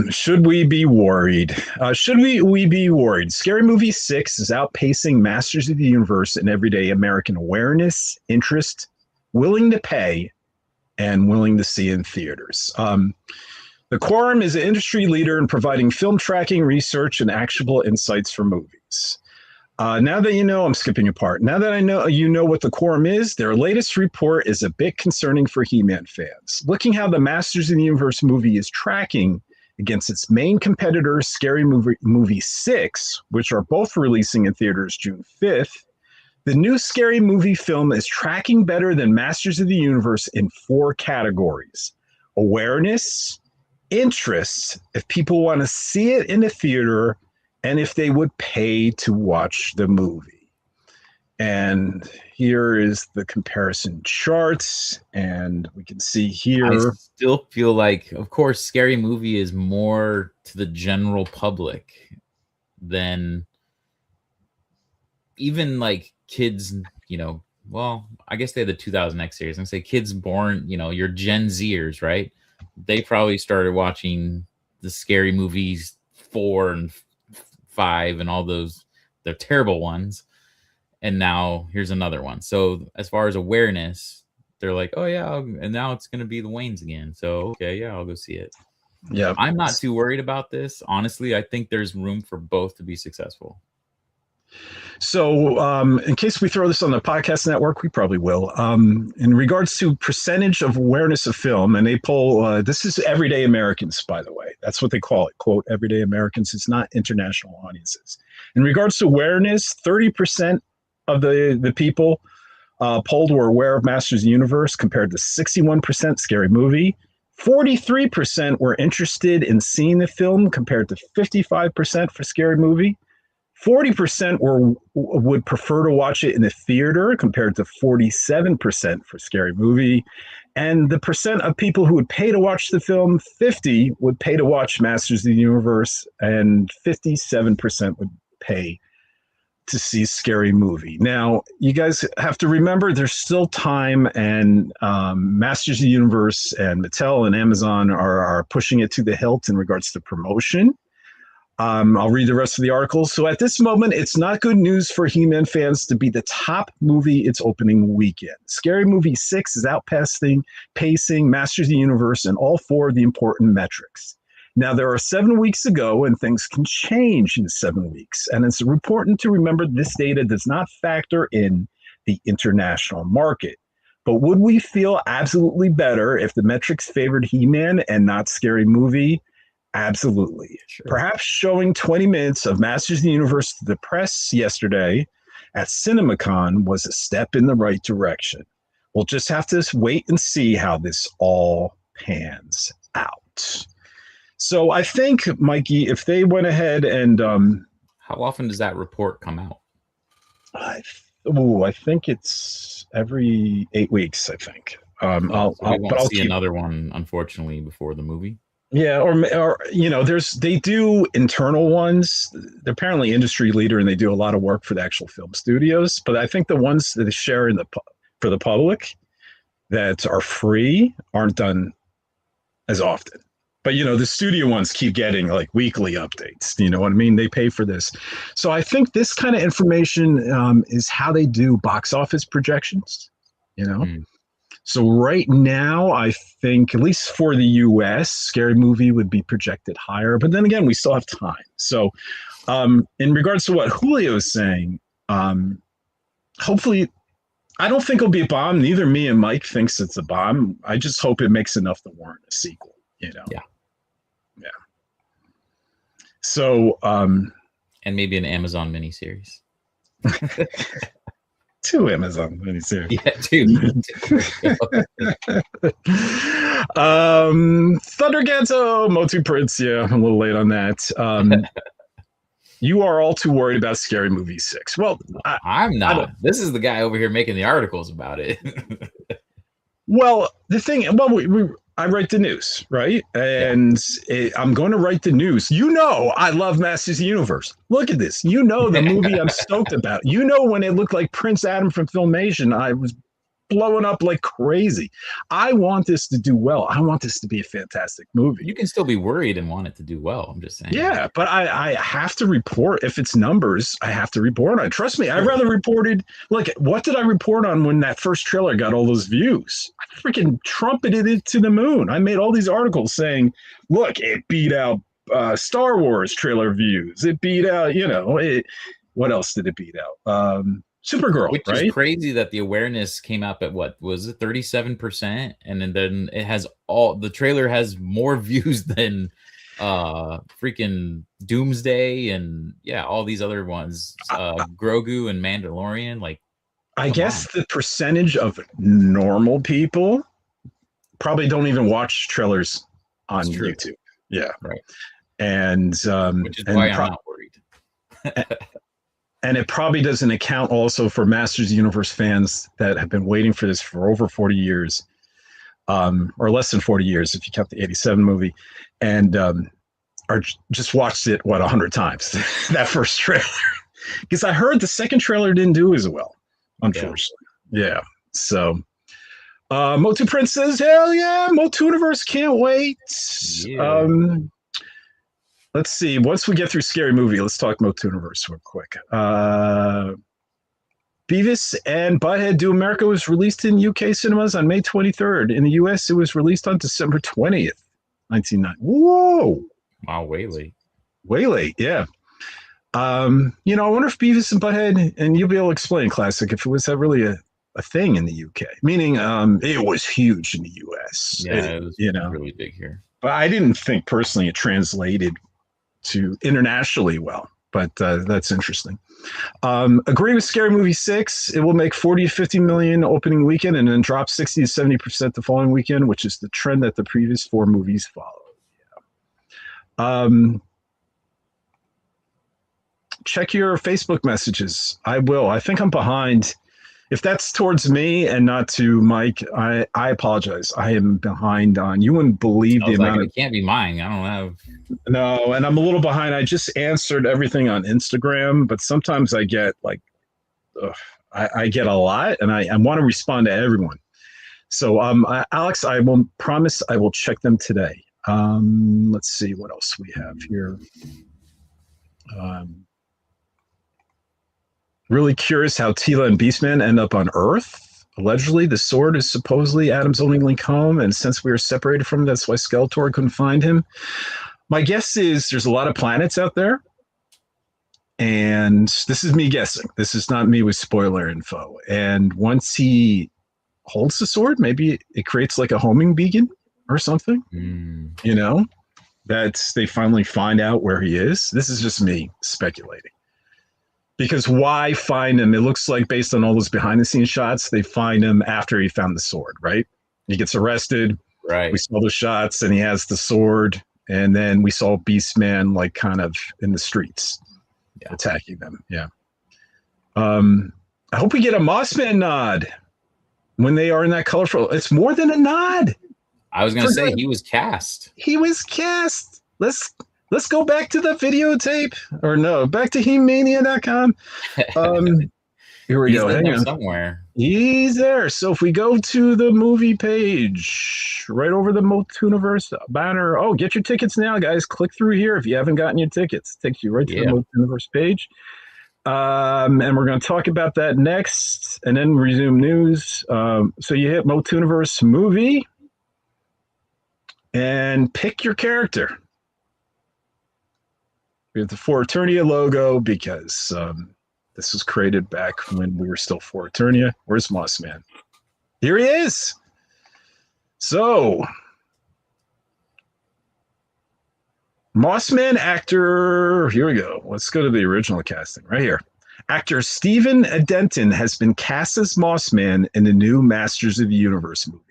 Should we be worried? Should we be worried? Scary Movie 6 is outpacing Masters of the Universe in everyday American awareness, interest, willing to pay, and willing to see in theaters. The Quorum is an industry leader in providing film tracking, research, and actionable insights for movies. Now that you know, I'm skipping a part. Now that I know you know what the Quorum is, their latest report is a bit concerning for He-Man fans. Looking how the Masters of the Universe movie is tracking against its main competitor, Scary Movie 6, which are both releasing in theaters June 5th, the new Scary Movie film is tracking better than Masters of the Universe in 4 categories: awareness, interest, if people want to see it in a theater, and if they would pay to watch the movie. And here is the comparison charts, and we can see here. I still feel like, of course, Scary Movie is more to the general public than even like kids, you know, well, I guess they had the 2000X series. I'm say kids born, you know, your Gen Zers, right? They probably started watching the Scary Movies 4 and 5 and all those, they're terrible ones. And now here's another one. So as far as awareness, they're like, oh yeah, and now it's going to be the Waynes again. So, okay, yeah, I'll go see it. Yeah. I'm not too worried about this. Honestly, I think there's room for both to be successful. So in case we throw this on the podcast network, we probably will. In regards to percentage of awareness of film, and they poll, this is everyday Americans, by the way. That's what they call it, quote, everyday Americans. It's not international audiences. In regards to awareness, 30% of the people polled were aware of Masters of the Universe, compared to 61% Scary Movie. 43% were interested in seeing the film, compared to 55% for Scary Movie. 40% would prefer to watch it in the theater, compared to 47% for Scary Movie. And the percent of people who would pay to watch the film, 50 would pay to watch Masters of the Universe, and 57% would pay to see Scary Movie. Now, you guys have to remember there's still time, and Masters of the Universe and Mattel and Amazon are pushing it to the hilt in regards to promotion. I'll read the rest of the article. So at this moment, it's not good news for He-Man fans to be the top movie its opening weekend. Scary Movie 6 is pacing Masters of the Universe in all 4 of the important metrics. Now, there are 7 weeks to go, and things can change in 7 weeks. And it's important to remember this data does not factor in the international market. But would we feel absolutely better if the metrics favored He-Man and not Scary Movie? Absolutely. Sure. Perhaps showing 20 minutes of Masters of the Universe to the press yesterday at CinemaCon was a step in the right direction. We'll just have to wait and see how this all pans out. So I think, Mikey, if they went ahead and how often does that report come out? I think it's every 8 weeks. I think. I'll see another one, unfortunately, before the movie. Yeah, or you know, they do internal ones. They're apparently industry leader, and they do a lot of work for the actual film studios. But I think the ones that they share for the public that are free aren't done as often. But, you know, the studio ones keep getting like weekly updates. You know what I mean? They pay for this. So I think this kind of information is how they do box office projections, you know? So right now, I think, at least for the U.S., Scary Movie would be projected higher. But then again, we still have time. So in regards to what Julio is saying, hopefully, I don't think it'll be a bomb. Neither me and Mike thinks it's a bomb. I just hope it makes enough to warrant a sequel, you know? Yeah. Yeah. So, and maybe an Amazon miniseries. 2 Amazon miniseries. Yeah, dude. Thunderghetto, Motu Prince. Yeah, I'm a little late on that. You are all too worried about Scary Movie 6. Well, I'm not. This is the guy over here making the articles about it. Well, the thing, I write the news, right? And I'm going to write the news. You know, I love Masters of the Universe. Look at this. You know the movie I'm stoked about. You know when it looked like Prince Adam from Filmation, I was blowing up like crazy. I want this to do well. I want this to be a fantastic movie. You can still be worried and want it to do well. I'm just saying. Yeah, but I have to report. If it's numbers, I have to report on it. Trust me, I rather reported. Like, what did I report on when that first trailer got all those views? I freaking trumpeted it to the moon. I made all these articles saying, look, it beat out Star Wars trailer views. It beat out, what else did it beat out? Supergirl, which right? is crazy that the awareness came up at what was it, 37%, and then it has the trailer has more views than freaking Doomsday and all these other ones, Grogu and Mandalorian. Like, I guess the percentage of normal people probably don't even watch trailers on YouTube. Yeah, right. And which is why I'm not worried. And it probably doesn't account also for Masters of the Universe fans that have been waiting for this for over 40 years, or less than 40 years if you count the 87 movie, and are just watched it, 100 times, that first trailer. Because I heard the second trailer didn't do as well, unfortunately. Yeah. So Motu Prince says, hell yeah, Motu Universe, can't wait. Yeah. Let's see. Once we get through Scary Movie, let's talk Motu Universe real quick. Beavis and Butthead Do America was released in UK cinemas on May 23rd. In the US, it was released on December 20th, 1990. Whoa. Wow, way late. Way late, yeah. I wonder if Beavis and Butthead, and you'll be able to explain, Classic, if it was really a thing in the UK. Meaning it was huge in the US. Yeah, it was really big here. But I didn't think personally it translated to internationally well, but that's interesting. Agree with Scary Movie 6. It will make 40 to 50 million opening weekend and then drop 60 to 70% the following weekend, which is the trend that the previous 4 movies followed. Check your Facebook messages. I will. I think I'm behind. If that's towards me and not to Mike, I apologize. I am behind on. You wouldn't believe the amount of. It can't be mine. I don't have. No, and I'm a little behind. I just answered everything on Instagram, but sometimes I get I get a lot, and I want to respond to everyone. So, Alex, I will promise I will check them today. Let's see what else we have here. Really curious how Tila and Beastman end up on Earth. Allegedly, the sword is supposedly Adam's only link home, and since we were separated from him, that's why Skeletor couldn't find him. My guess is there's a lot of planets out there, and this is me guessing. This is not me with spoiler info. And once he holds the sword, maybe it creates like a homing beacon or something. That they finally find out where he is. This is just me speculating. Because why find him? It looks like based on all those behind the scenes shots, they find him after he found the sword, right? He gets arrested. Right. We saw the shots and he has the sword. And then we saw Beastman like kind of in the streets attacking them. Yeah. I hope we get a Mossman nod when they are in that colorful. It's more than a nod. I was going to say he was cast. He was cast. Let's go back to the videotape, or no, back to HE-MANIACS.com. Here we go. Hang on. Somewhere. He's there. So if we go to the movie page, right over the Multiverse banner. Oh, get your tickets now, guys. Click through here if you haven't gotten your tickets. It takes you right to the Multiverse page. And we're going to talk about that next, and then resume news. So you hit Multiverse movie and pick your character. We have the For Eternia logo because this was created back when we were still For Eternia. Where's Mossman? Here he is. So, Mossman actor. Here we go. Let's go to the original casting right here. Actor Stephen Denton has been cast as Mossman in the new Masters of the Universe movie.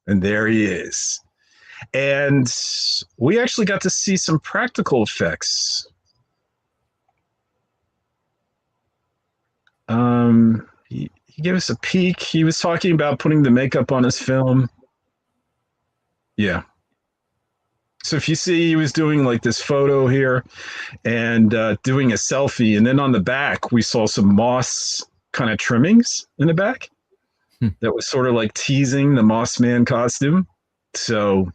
And there he is. And we actually got to see some practical effects. He gave us a peek. He was talking about putting the makeup on his film. Yeah. So if you see, he was doing like this photo here and doing a selfie. And then on the back, we saw some moss kind of trimmings in the back that was sort of like teasing the Mossman costume. So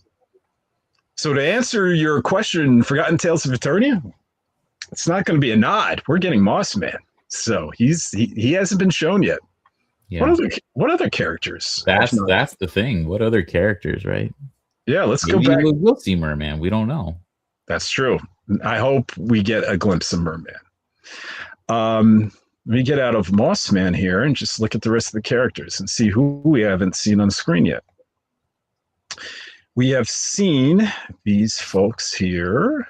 to answer your question, Forgotten Tales of Eternia, it's not going to be a nod. We're getting Mossman. So he hasn't been shown yet. Yeah. What other characters? That's the thing. What other characters, right? Yeah, let's Maybe go back. We'll see Merman. We don't know. That's true. I hope we get a glimpse of Merman. Let me get out of Mossman here and just look at the rest of the characters and see who we haven't seen on screen yet. We have seen these folks here.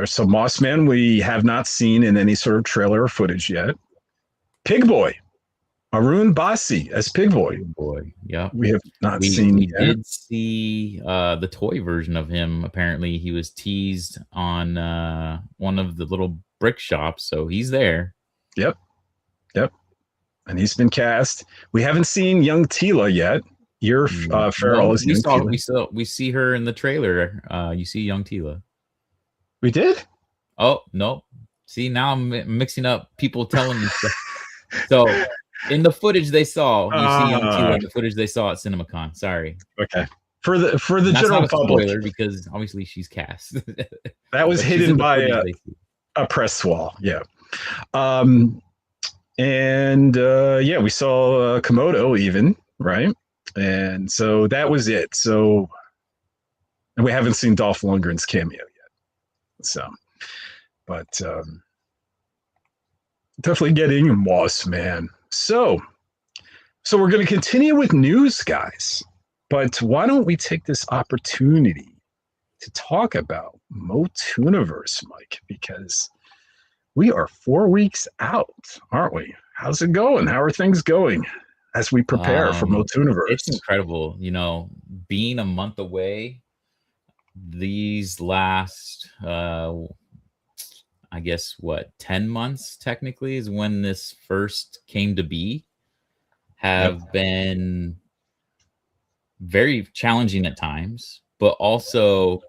So Mossman, we have not seen in any sort of trailer or footage yet. Pig Boy, Arun Basi as Pig Boy. Yeah, we have not seen. We did see the toy version of him. Apparently, he was teased on one of the little brick shops, so he's there. Yep, and he's been cast. We haven't seen young Tila yet. Your Farrell is young Tila. We see her in the trailer. You see young Tila. We did? Oh, no. See, now I'm mixing up people telling me stuff. So, in the footage they saw, you see young Tila in the footage they saw at CinemaCon. Sorry. Okay. For the general public. Spoiler, because obviously she's cast. That was hidden by a press wall. Yeah. Yeah, we saw Komodo even, right? And so that was it. So, and we haven't seen Dolph Lundgren's cameo yet. So, but definitely getting Mossman. So we're going to continue with news, guys. But why don't we take this opportunity to talk about MOTUniverse, Mike? Because we are 4 weeks out, aren't we? How's it going? How are things going as we prepare for MOTUniverse? It's incredible. You know, being a month away, these last, I guess, 10 months technically is when this first came to be, have been very challenging at times, but also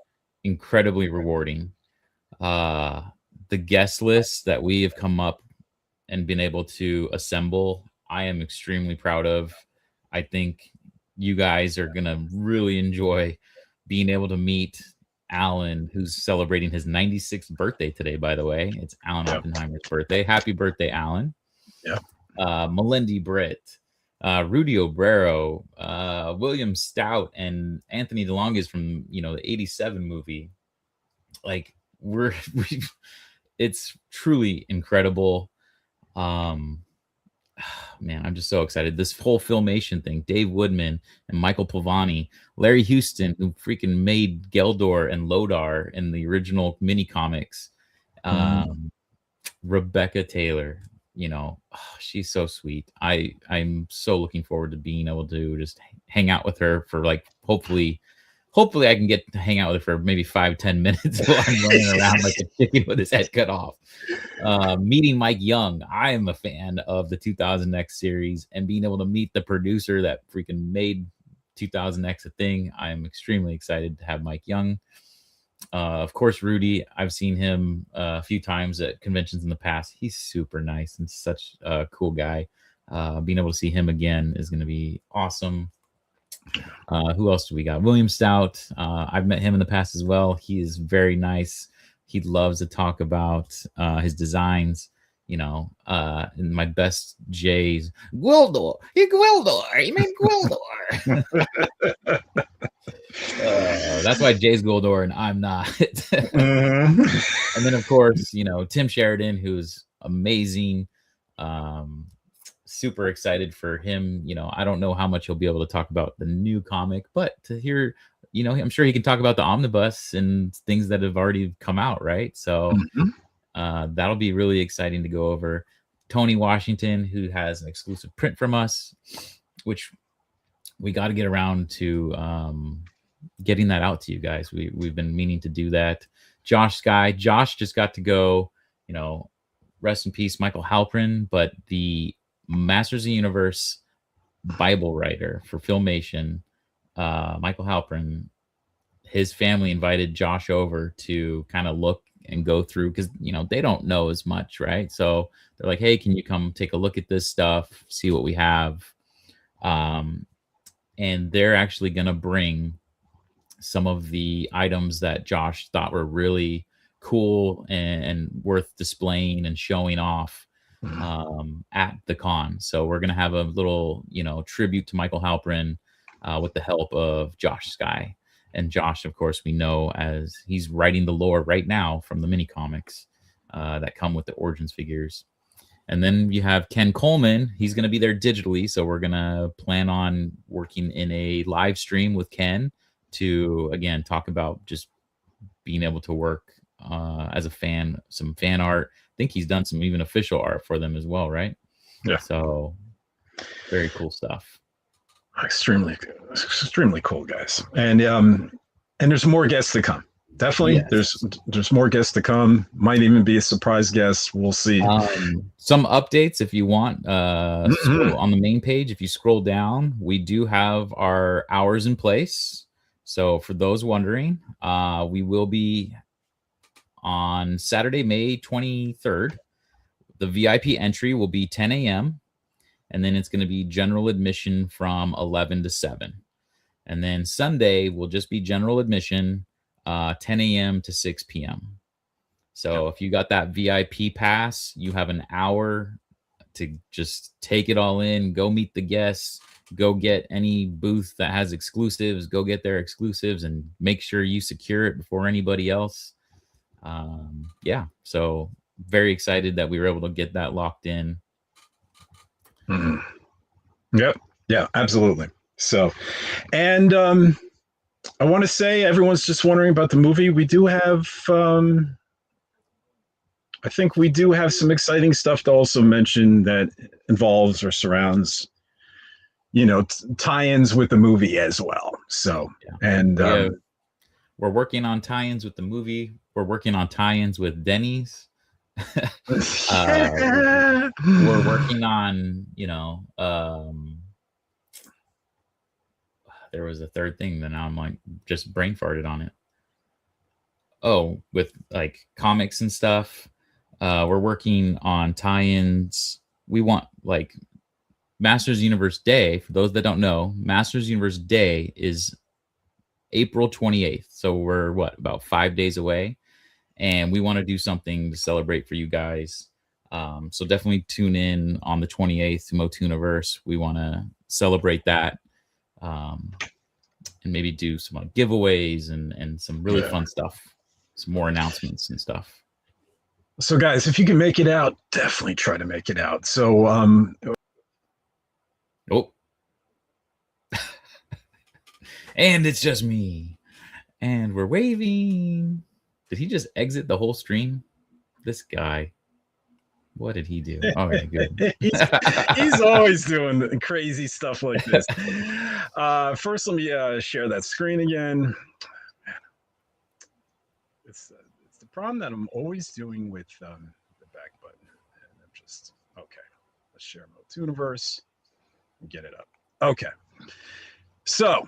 incredibly rewarding. The guest list that we have come up and been able to assemble, I am extremely proud of. I think you guys are going to really enjoy being able to meet Alan, who's celebrating his 96th birthday today, by the way. It's Alan Oppenheimer's birthday. Happy birthday, Alan. Yeah. Melindy Britt, Rudy Obrero, William Stout, and Anthony DeLonghi from, the 87 movie. Like, it's truly incredible. Man, I'm just so excited. This whole Filmation thing, Dave Woodman and Michael Pavani, Larry Houston, who freaking made Geldor and Lodar in the original mini comics, Rebecca Taylor, she's so sweet. I'm so looking forward to being able to just hang out with her for hopefully I can get to hang out with her for maybe 5-10 minutes while I'm running around like a chicken with his head cut off. Meeting Mike Young. I am a fan of the 2000X series, and being able to meet the producer that freaking made 2000X a thing. I am extremely excited to have Mike Young. Of course, Rudy, I've seen him a few times at conventions in the past. He's super nice and such a cool guy. Being able to see him again is going to be awesome. Who else do we got? William Stout. I've met him in the past as well. He is very nice. He loves to talk about his designs. And my best J's, Gwildor. He made Gwildor. That's why Jay's Gwildor and I'm not. And then, of course, Tim Sheridan, who's amazing. Super excited for him. I don't know how much he'll be able to talk about the new comic, but to hear, I'm sure he can talk about the omnibus and things that have already come out, right? So That'll be really exciting to go over. Tony Washington, who has an exclusive print from us, which we got to get around to getting that out to you guys. We've been meaning to do that. Josh just got to go, rest in peace, Michael Halprin, but the Masters of the Universe Bible writer for Filmation, Michael Halprin, his family invited Josh over to kind of look and go through, because they don't know as much, right? So they're like, hey, can you come take a look at this stuff, see what we have? And they're actually going to bring some of the items that Josh thought were really cool and worth displaying and showing off at the con. So we're going to have a little, tribute to Michael Halprin with the help of Josh Sky. And Josh, of course, we know as he's writing the lore right now from the mini comics that come with the Origins figures. And then you have Ken Coleman. He's going to be there digitally. So we're going to plan on working in a live stream with Ken to, again, talk about just being able to work as a fan, some fan art. I think he's done some even official art for them as well, right? Yeah. So very cool stuff. Extremely cool, guys. And there's more guests to come. Definitely, yes. There's more guests to come. Might even be a surprise guest. We'll see. Some updates if you want. On the main page, if you scroll down, we do have our hours in place. So for those wondering, we will be on Saturday, May 23rd. The VIP entry will be 10 a.m. And then it's going to be general admission from 11 to 7. And then Sunday will just be general admission, 10 a.m. to 6 p.m. So if you got that VIP pass, you have an hour to just take it all in, go meet the guests, go get any booth that has exclusives, go get their exclusives and make sure you secure it before anybody else. So very excited that we were able to get that locked in. Yep. Yeah, absolutely. So, and I want to say everyone's just wondering about the movie. We do have, I think we do have some exciting stuff to also mention that involves or surrounds, tie-ins with the movie as well. So, and we're working on tie-ins with the movie. We're working on tie-ins with Denny's. We're working on, there was a third thing that now I'm like just brain farted on it. Oh, with like comics and stuff. We're working on tie-ins. We want like Masters Universe Day. For those that don't know, Masters Universe Day is April 28th. So we're about 5 days away. And we want to do something to celebrate for you guys. So definitely tune in on the 28th to MOTUniverse. We want to celebrate that. And maybe do some giveaways and some really fun stuff. Some more announcements and stuff. So guys, if you can make it out, definitely try to make it out. So and it's just me. And we're waving. Did he just exit the whole stream? This guy. What did he do? Okay, good. he's always doing crazy stuff like this. First, let me share that screen again. It's the problem that I'm always doing with the back button. And I'm just, okay. Let's share MOTUniverse and get it up. Okay. So,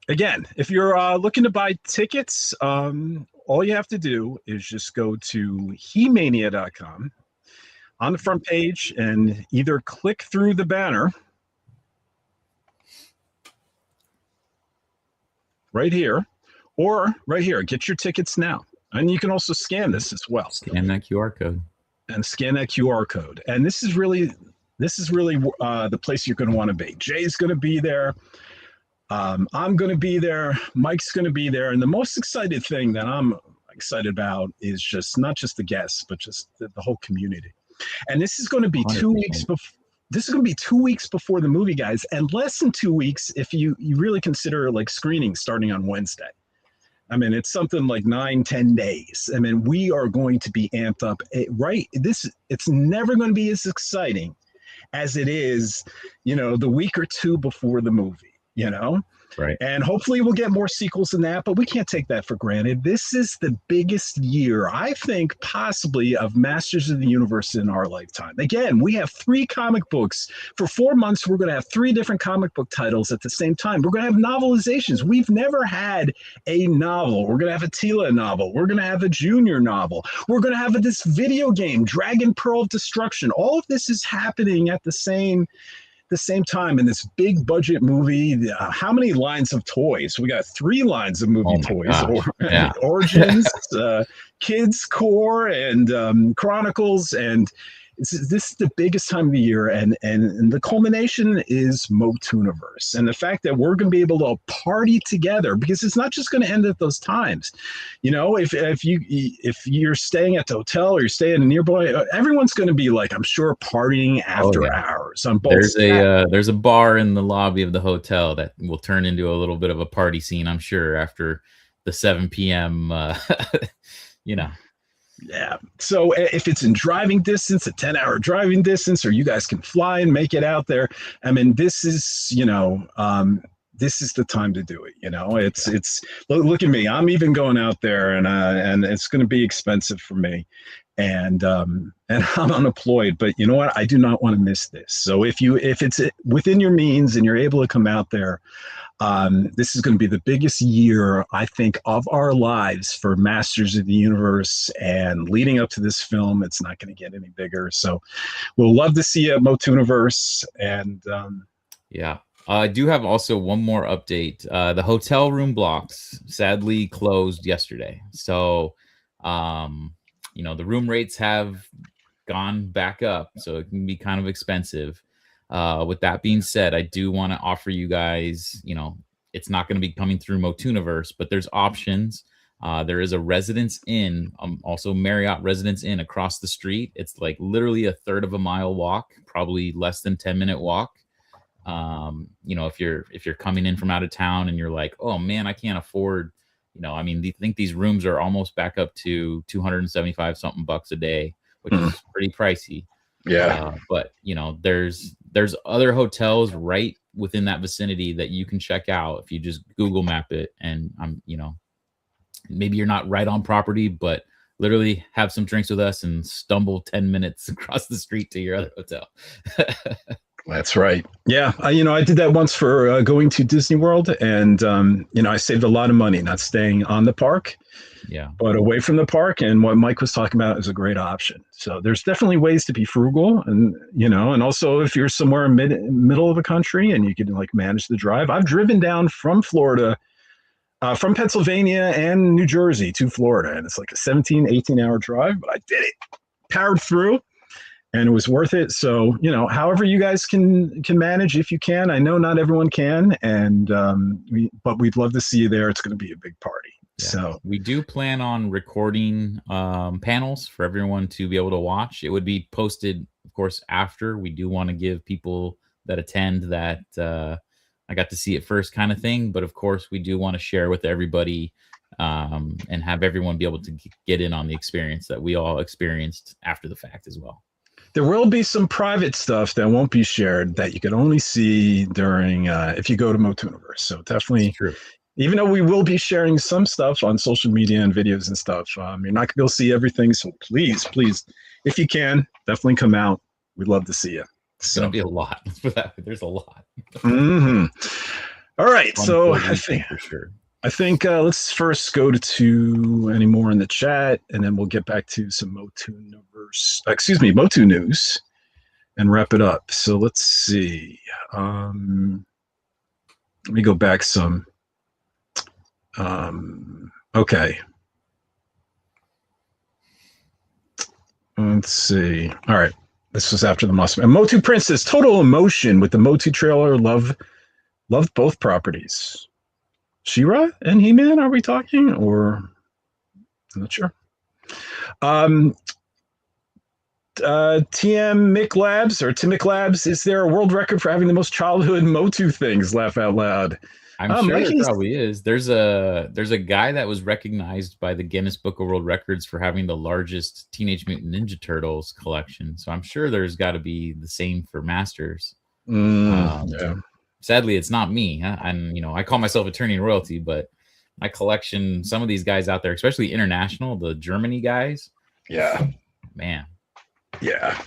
again, if you're looking to buy tickets, all you have to do is just go to HE-MANIACS.com on the front page and either click through the banner right here or right here. Get your tickets now. And you can also scan this as well. Scan that QR code. And scan that QR code. And this is really the place you're going to want to be. Jay's going to be there. I'm going to be there. Mike's going to be there. And the most excited thing that I'm excited about is just not just the guests, but just the whole community. And this is going to be 2 weeks before. This is going to be 2 weeks before the movie, guys, and less than 2 weeks if you really consider like screening starting on Wednesday. I mean, it's something like 9, 10 days. I mean, we are going to be amped up, right? It's never going to be as exciting as it is, the week or two before the movie, Right. And hopefully we'll get more sequels than that, but we can't take that for granted. This is the biggest year, I think, possibly of Masters of the Universe in our lifetime. Again, we have 3 comic books. For 4 months, we're going to have 3 different comic book titles at the same time. We're going to have novelizations. We've never had a novel. We're going to have a Tila novel. We're going to have a Junior novel. We're going to have this video game, Dragon Pearl of Destruction. All of this is happening at the same time in this big budget movie. How many lines of toys? We got 3 lines of movie toys. Origins, Kids Core, and Chronicles. And this is the biggest time of the year, and the culmination is MOTUniverse, and the fact that we're going to be able to party together, because it's not just going to end at those times. If you're staying at the hotel or you're staying nearby, everyone's going to be like, I'm sure, partying after hours on both. There's a bar in the lobby of the hotel that will turn into a little bit of a party scene, I'm sure, after the 7 p.m. Yeah. So if it's in driving distance, a 10-hour driving distance, or you guys can fly and make it out there, I mean, this is the time to do it. It's look at me. I'm even going out there, and it's going to be expensive for me, and I'm unemployed. But you know what? I do not want to miss this. So if it's within your means and you're able to come out there, this is going to be the biggest year, I think, of our lives for Masters of the Universe. And leading up to this film, it's not going to get any bigger. So we'll love to see you at MOTUniverse. And I do have also one more update. The hotel room blocks sadly closed yesterday. So, the room rates have gone back up, so it can be kind of expensive. With that being said, I do want to offer you guys, it's not going to be coming through MOTUniverse, but there's options. There is a Residence Inn, also Marriott Residence Inn across the street. It's like literally a third of a mile walk, probably less than 10-minute walk. If you're coming in from out of town and you're like, oh man, I can't afford, I think these rooms are almost back up to 275 something bucks a day, which is pretty pricey. Yeah. But there's other hotels right within that vicinity that you can check out if you just Google map it. And maybe you're not right on property, but literally have some drinks with us and stumble 10 minutes across the street to your other hotel. That's right. Yeah. I did that once for going to Disney World, and, I saved a lot of money not staying on the park, but away from the park. And what Mike was talking about is a great option. So there's definitely ways to be frugal, and, and also if you're somewhere in middle of the country and you can manage the drive. I've driven down from Florida, from Pennsylvania and New Jersey to Florida, and it's like a 17-18 hour drive, but I did it, powered through. And it was worth it. So, however you guys can manage, if you can. I know not everyone can, and but we'd love to see you there. It's going to be a big party. Yeah. So we do plan on recording panels for everyone to be able to watch. It would be posted, of course, after. We do want to give people that attend that I got to see it first kind of thing. But of course, we do want to share with everybody and have everyone be able to get in on the experience that we all experienced after the fact as well. There will be some private stuff that won't be shared that you can only see during if you go to MOTUniverse. So definitely, even though we will be sharing some stuff on social media and videos and stuff, you're not going to be able to see everything. So please, if you can, definitely come out. We'd love to see you. It's going to be a lot. There's a lot. Mm-hmm. All right. So I think for sure. Let's first go to any more in the chat, and then we'll get back to some MOTU news and wrap it up. So let's see. Let me go back some. Okay. Let's see. All right. This was after the Must. And MOTU Princess, total emotion with the MOTU trailer. Loved both properties. She-Ra and He-Man, are we talking? Or I'm not sure. TM Mick Labs or Timic Labs, is there a world record for having the most childhood MOTU things? Laugh out loud. I'm sure Mikey's- there probably is. There's a guy that was recognized by the Guinness Book of World Records for having the largest Teenage Mutant Ninja Turtles collection. So I'm sure there's got to be the same for Masters. Yeah. Sadly, it's not me. And I call myself attorney and royalty, but my collection, some of these guys out there, especially international, the Germany guys. Yeah. Man. Yeah.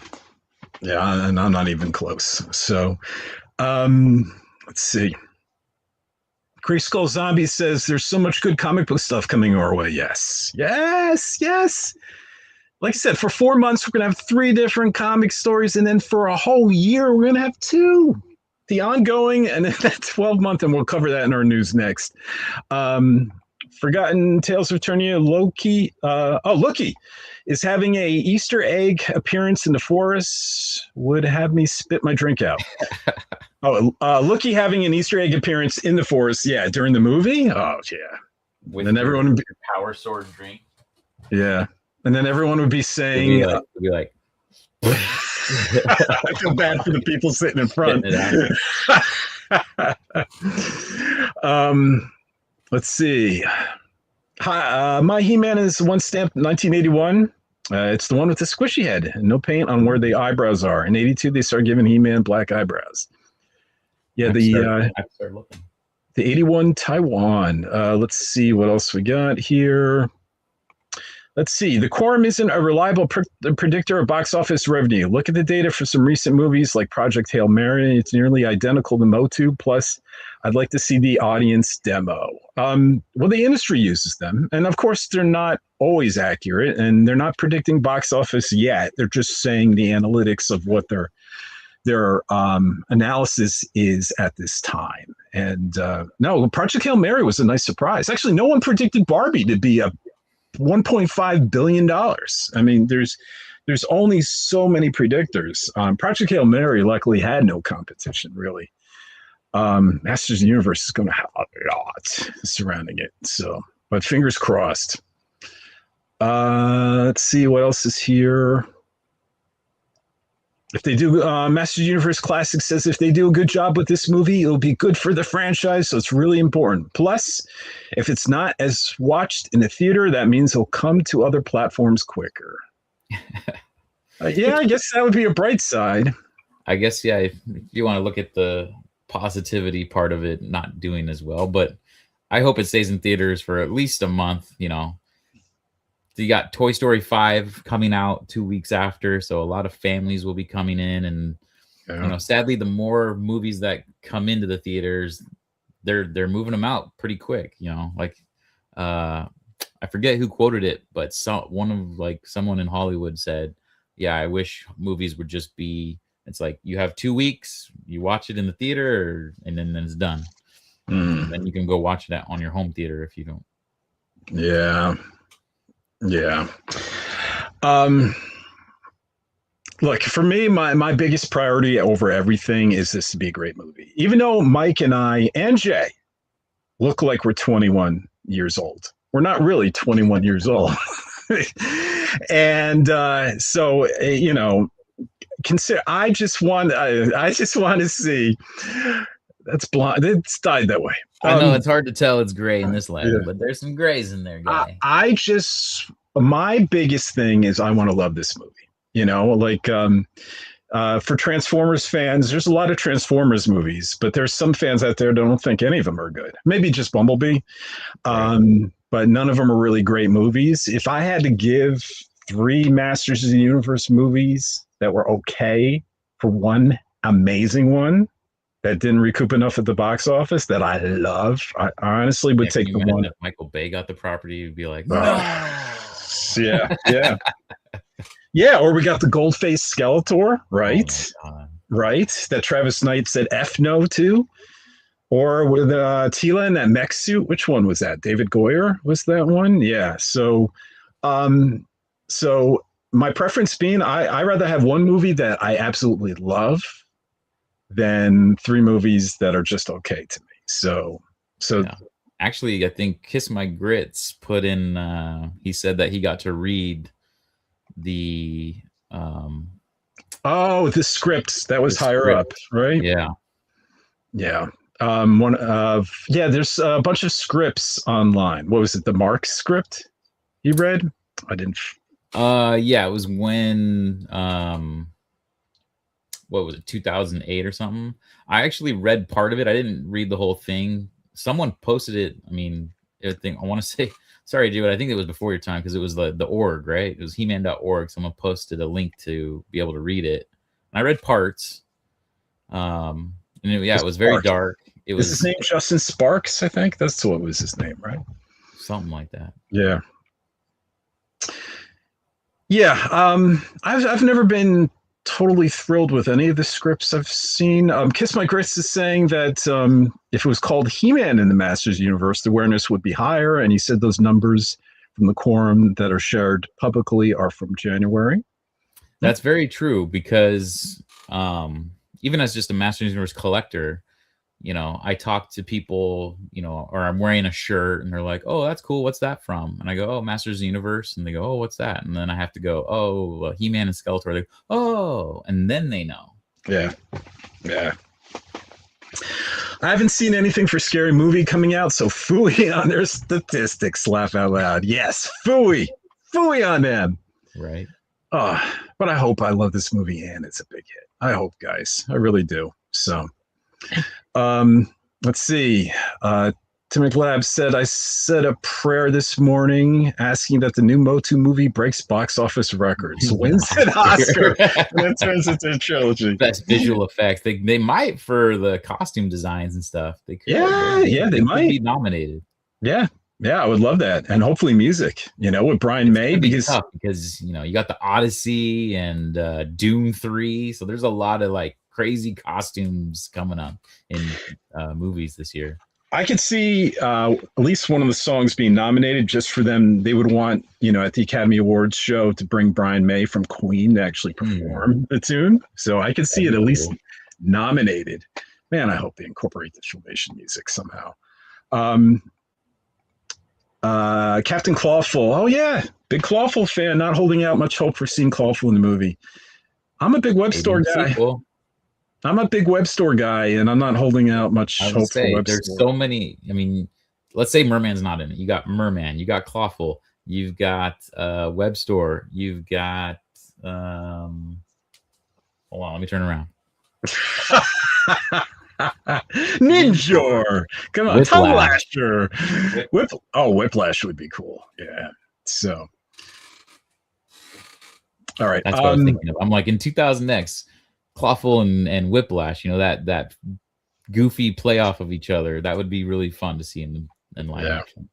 Yeah. And I'm not even close. So let's see. Gray Skull Zombie says there's so much good comic book stuff coming our way. Yes. Yes. Yes. Like I said, for 4 months, we're going to have 3 different comic stories. And then for a whole year, we're going to have 2. The ongoing and then that 12-month, and we'll cover that in our news next. Forgotten Tales of Eternia, Loki. Loki is having a Easter egg appearance in the forest. Would have me spit my drink out. Loki having an Easter egg appearance in the forest. Yeah, during the movie. Oh yeah. With and then everyone would be, power sword drink. Yeah, and then everyone would be saying, it'd be like I feel bad for the people sitting in front. Let's see. Hi, my He-Man is one stamped 1981. It's the one with the squishy head and no paint on where the eyebrows are. In 82, they started giving He-Man black eyebrows. Yeah, the 81 Taiwan. Let's see what else we got here. Let's see. The quorum isn't a reliable predictor of box office revenue. Look at the data for some recent movies like Project Hail Mary. It's nearly identical to MOTU. Plus, I'd like to see the audience demo. Well, the industry uses them. And of course, they're not always accurate. And they're not predicting box office yet. They're just saying the analytics of what their analysis is at this time. And no, Project Hail Mary was a nice surprise. Actually, no one predicted Barbie to be a $1.5 billion. I mean, there's only so many predictors. Project Hail Mary luckily had no competition, really. Masters of the Universe is going to have a lot surrounding it. So, but fingers crossed. Let's see what else is here. If they do, Masters of the Universe Classic says if they do a good job with this movie, it'll be good for the franchise, so it's really important. Plus, if it's not as watched in the theater, that means it'll come to other platforms quicker. Yeah, I guess that would be a bright side. I guess, yeah, if you want to look at the positivity part of it not doing as well, but I hope it stays in theaters for at least a month. You got Toy Story 5 coming out 2 weeks after, so a lot of families will be coming in, and sadly, the more movies that come into the theaters, they're moving them out pretty quick. I forget who quoted it, but someone in Hollywood said, "Yeah, I wish movies would just be. It's like you have 2 weeks, you watch it in the theater, and then it's done. And then you can go watch it on your home theater if you don't." Yeah. Yeah. Look, for me, my biggest priority over everything is this to be a great movie. Even though Mike and I and Jay look like we're 21 years old, we're not really 21 years old. And so, consider. I just want to see. That's blonde. It's dyed that way. I know it's hard to tell it's gray in this lab, but there's some grays in there, guy. My biggest thing is I want to love this movie. For Transformers fans, there's a lot of Transformers movies, but there's some fans out there that don't think any of them are good. Maybe just Bumblebee, but none of them are really great movies. If I had to give 3 Masters of the Universe movies that were okay for one amazing one that didn't recoup enough at the box office that I love, I honestly would take the one. If Michael Bay got the property, you'd be like, yeah. Yeah, or we got the Gold-Faced Skeletor, right? Right, that Travis Knight said F no to. Or with Tila in that mech suit. Which one was that? David Goyer was that one? Yeah. So my preference being I rather have one movie that I absolutely love than 3 movies that are just okay to me. So yeah. Actually, I think Kiss My Grits put in he said that he got to read the Oh, the script that was higher script. up, right? Yeah. Yeah. There's a bunch of scripts online. What was it? The Mark script you read? I didn't. Yeah, it was when what was it, 2008 or something. I actually read part of it. I didn't read the whole thing. Someone posted it. I mean, I want to say, sorry, dude, I think it was before your time because it was the org, right? It was he-man.org. Someone posted a link to be able to read it. And I read parts. And it was very dark. It was his name Justin Sparks, I think. That's what was his name, right? Something like that. Yeah. Yeah. I've never been totally thrilled with any of the scripts I've seen. Kiss My Grits is saying that if it was called He-Man in the Masters universe, the awareness would be higher. And he said those numbers from the quorum that are shared publicly are from January. That's very true because even as just a Masters Universe collector, I talk to people, or I'm wearing a shirt and they're like, oh, that's cool. What's that from? And I go, oh, Masters of the Universe. And they go, oh, what's that? And then I have to go, oh, He-Man and Skeletor. They go, oh, and then they know. Yeah. Yeah. I haven't seen anything for Scary Movie coming out, so phooey on their statistics, laugh out loud. Yes, phooey. Phooey on them. Right. Oh, but I love this movie and it's a big hit. I hope, guys. I really do. So let's see. Tim McLab said, I said a prayer this morning asking that the new MOTU movie breaks box office records, wins an Oscar, and then turns into a trilogy. Best visual effects. They might for the costume designs and stuff. They could. They might be nominated. Yeah. Yeah, I would love that. And hopefully music, with Brian May. Because you got the Odyssey and Doom 3. So there's a lot of like crazy costumes coming up in movies this year. I could see at least one of the songs being nominated just for them. They would want, at the Academy Awards show to bring Brian May from Queen to actually perform the tune. So I could see it at least nominated. Man, I hope they incorporate the Filmation music somehow. Captain Clawful. Oh, yeah. Big Clawful fan. Not holding out much hope for seeing Clawful in the movie. I'm a big web store guy. I'm a big web store guy, and I'm not holding out much hope for web there's store. So many. I mean, let's say Merman's not in it. You got Merman. You got Clawful. You've got web store. You've got hold on. Let me turn around. Ninja. Come on. Whiplash. Whiplash would be cool. Yeah. So. All right. That's what I was thinking of. I'm like in 2000X, Clawful and Whiplash, that goofy playoff of each other. That would be really fun to see in live action.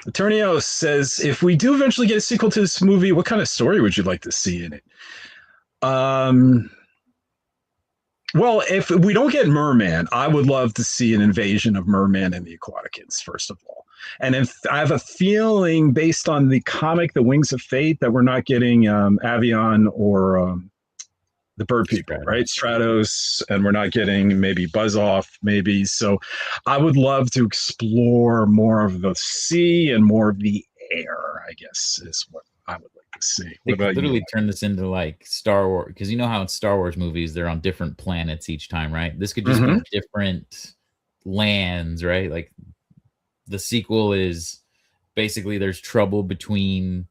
Attorney says, if we do eventually get a sequel to this movie, what kind of story would you like to see in it? Well, if we don't get Merman, I would love to see an invasion of Merman and the Aquaticans, first of all. And if I have a feeling based on the comic, The Wings of Fate, that we're not getting Avion or the Bird People, right? Stratos, and we're not getting maybe Buzz Off, maybe. So I would love to explore more of the sea and more of the air, I guess, is what I would like to see. They could literally turn this into like Star Wars, because you know how in Star Wars movies they're on different planets each time, right? This could just be different lands, right? Like the sequel is basically there's trouble between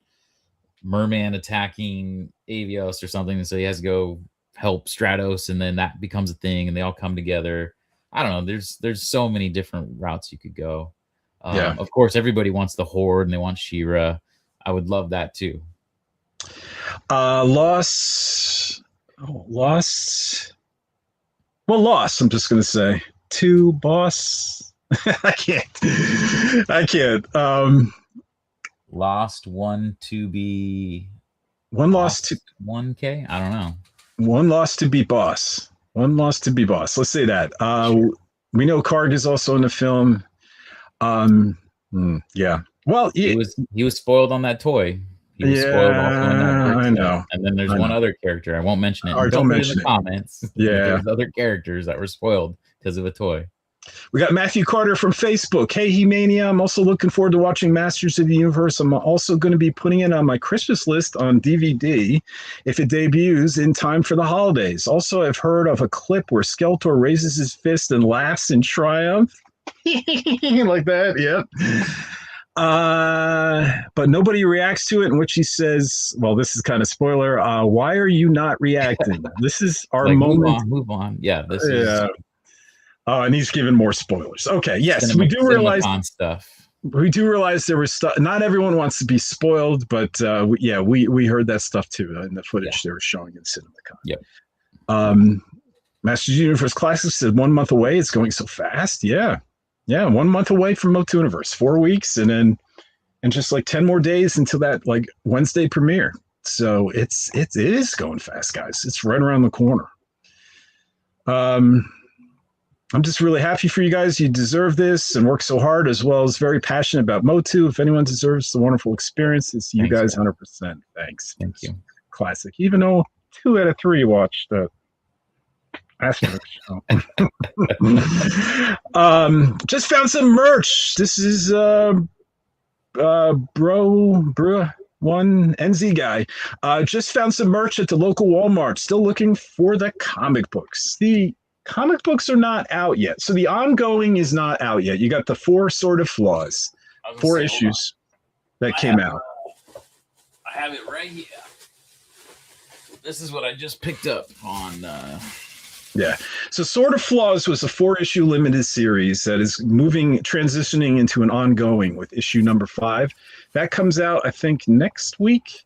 Merman attacking Avios or something, and so he has to go help Stratos, and then that becomes a thing, and they all come together. I don't know. There's so many different routes you could go. Of course, everybody wants the Horde and they want She-Ra. I would love that too. Lost. Well, Lost. I'm just gonna say 2 boss. I can't. Lost 1 to be. One lost to 1K. I don't know. One loss to be boss. One loss to be boss. Let's say that. We know Karg is also in the film. Yeah. Well, he was spoiled on that toy. He was spoiled also on that. I know. And then there's one other character. I won't mention it. Don't mention it in the comments. Yeah. There's other characters that were spoiled because of a toy. We got Matthew Carter from Facebook. Hey, He-Mania. I'm also looking forward to watching Masters of the Universe. I'm also going to be putting it on my Christmas list on DVD if it debuts in time for the holidays. Also, I've heard of a clip where Skeletor raises his fist and laughs in triumph. Like that, yep. But nobody reacts to it, in which he says, well, this is kind of spoiler. Why are you not reacting? This is our Like, moment. move on. Yeah, this is and he's giving more spoilers. Okay, yes, we do realize stuff. We do realize there was stuff. Not everyone wants to be spoiled, but we heard that stuff too in the footage they were showing in CinemaCon. Yep. Masters Universe Classics said 1 month away. It's going so fast. Yeah, 1 month away from MOTU Universe. 4 weeks, and just like 10 more days until that like Wednesday premiere. So it is going fast, guys. It's right around the corner. I'm just really happy for you guys. You deserve this and work so hard, as well as very passionate about MOTU. If anyone deserves the wonderful experience, it's you guys 100%. Thanks. Thank you. Classic. Even though 2 out of 3 watched the Asterisk show. Just found some merch. This is Bro One NZ guy. Just found some merch at the local Walmart. Still looking for the comic books. The comic books are not out yet. So the ongoing is not out yet. You got the 4 Sort of Flaws, 4 issues that came out. I have it right here. This is what I just picked up on. Yeah. So Sort of Flaws was a 4-issue limited series that is transitioning into an ongoing with issue number 5. That comes out, I think, next week.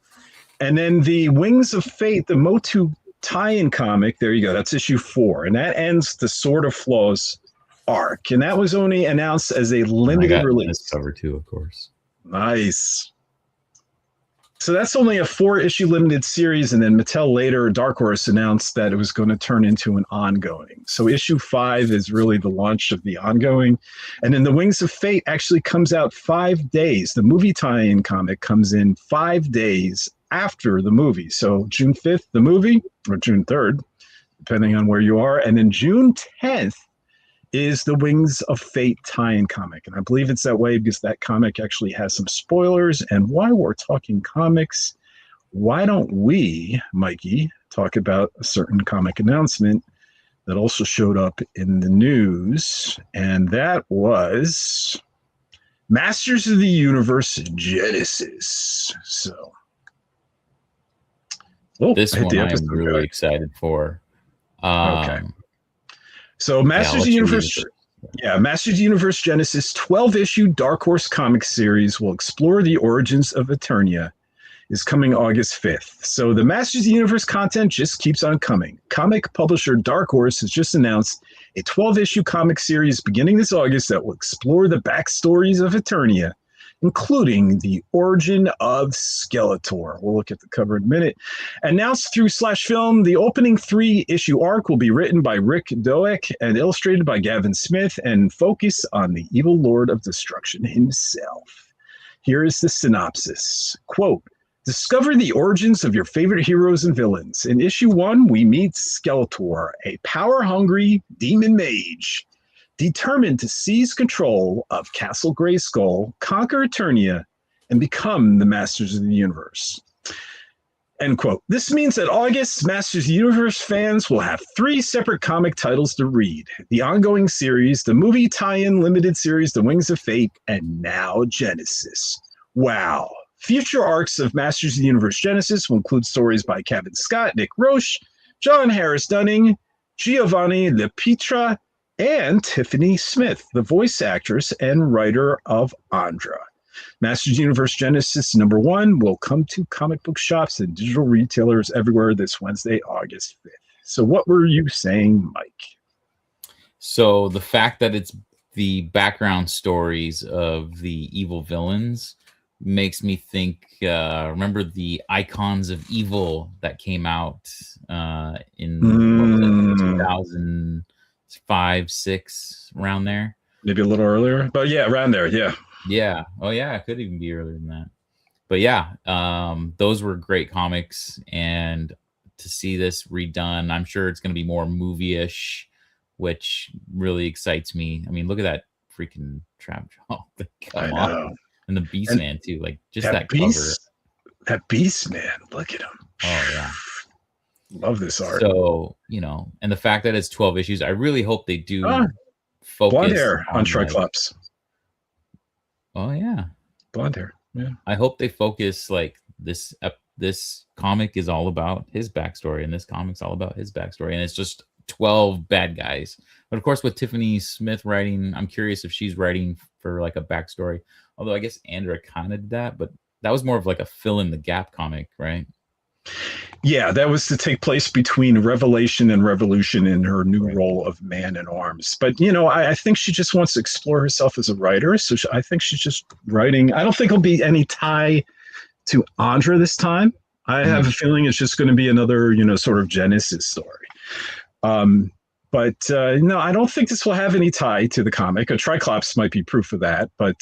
And then the Wings of Fate, the MOTU tie-in comic, there you go. That's issue 4. And that ends the Sort of Flaws arc. And that was only announced as a limited release. This cover too, of course. Nice. So that's only a 4-issue limited series, and then Mattel later, Dark Horse, announced that it was going to turn into an ongoing. So issue 5 is really the launch of the ongoing. And then the Wings of Fate actually comes out 5 days. The movie tie-in comic comes in 5 days after the movie. So June 5th, the movie, or June 3rd, depending on where you are. And then June 10th is the Wings of Fate tie-in comic. And I believe it's that way because that comic actually has some spoilers. And while we're talking comics, why don't we, Mikey, talk about a certain comic announcement that also showed up in the news? And that was Masters of the Universe Genesis. So this one I'm really excited for. Okay. So Masters of the Universe, Masters of the Universe Genesis 12-issue Dark Horse comic series will explore the origins of Eternia. Is coming August 5th. So the Masters of the Universe content just keeps on coming. Comic publisher Dark Horse has just announced a 12-issue comic series beginning this August that will explore the backstories of Eternia, including the origin of Skeletor. We'll look at the cover in a minute. Announced through /Film, the opening 3-issue arc will be written by Rick Doek and illustrated by Gavin Smith and focus on the evil Lord of Destruction himself. Here is the synopsis. Quote, discover the origins of your favorite heroes and villains. In issue 1, we meet Skeletor, a power-hungry demon mage determined to seize control of Castle Grayskull, conquer Eternia, and become the Masters of the Universe. End quote. This means that August, Masters of the Universe fans will have 3 separate comic titles to read. The ongoing series, the movie tie-in limited series, The Wings of Fate, and now Genesis. Wow. Future arcs of Masters of the Universe Genesis will include stories by Kevin Scott, Nick Roche, John Harris Dunning, Giovanni LaPietra, and Tiffany Smith, the voice actress and writer of Andra. Masters of the Universe Genesis #1 will come to comic book shops and digital retailers everywhere this Wednesday, August 5th. So what were you saying, Mike? So the fact that it's the background stories of the evil villains makes me think, remember the Icons of Evil that came out in 2000? 5, 6, around there, maybe a little earlier, but yeah, around there. Yeah. Oh yeah, it could even be earlier than that. But yeah, those were great comics, and to see this redone, I'm sure it's going to be more movie-ish, which really excites me. I mean, look at that freaking trap jaw. Come I on. know. And the Beast And Man too. Like just that cover. That Beast Man, look at him. Oh yeah. Love this art. So, you know, and the fact that it's 12 issues, I really hope they do focus blonde hair on like, Triclops. oh yeah. Blonde hair. Yeah. I hope they focus like this comic is all about his backstory, and this comic's all about his backstory, and it's just 12 bad guys. But of course, with Tiffany Smith writing, I'm curious if she's writing for like a backstory. Although I guess Andra kind of did that, but that was more of like a fill in the gap comic, right? Yeah, that was to take place between Revelation and Revolution in her new role of Man in Arms. But, you know, I think she just wants to explore herself as a writer. So I think she's just writing. I don't think it'll be any tie to Andra this time. I have a feeling it's just going to be another, you know, sort of Genesis story. But no, I don't think this will have any tie to the comic. A Triclops might be proof of that. But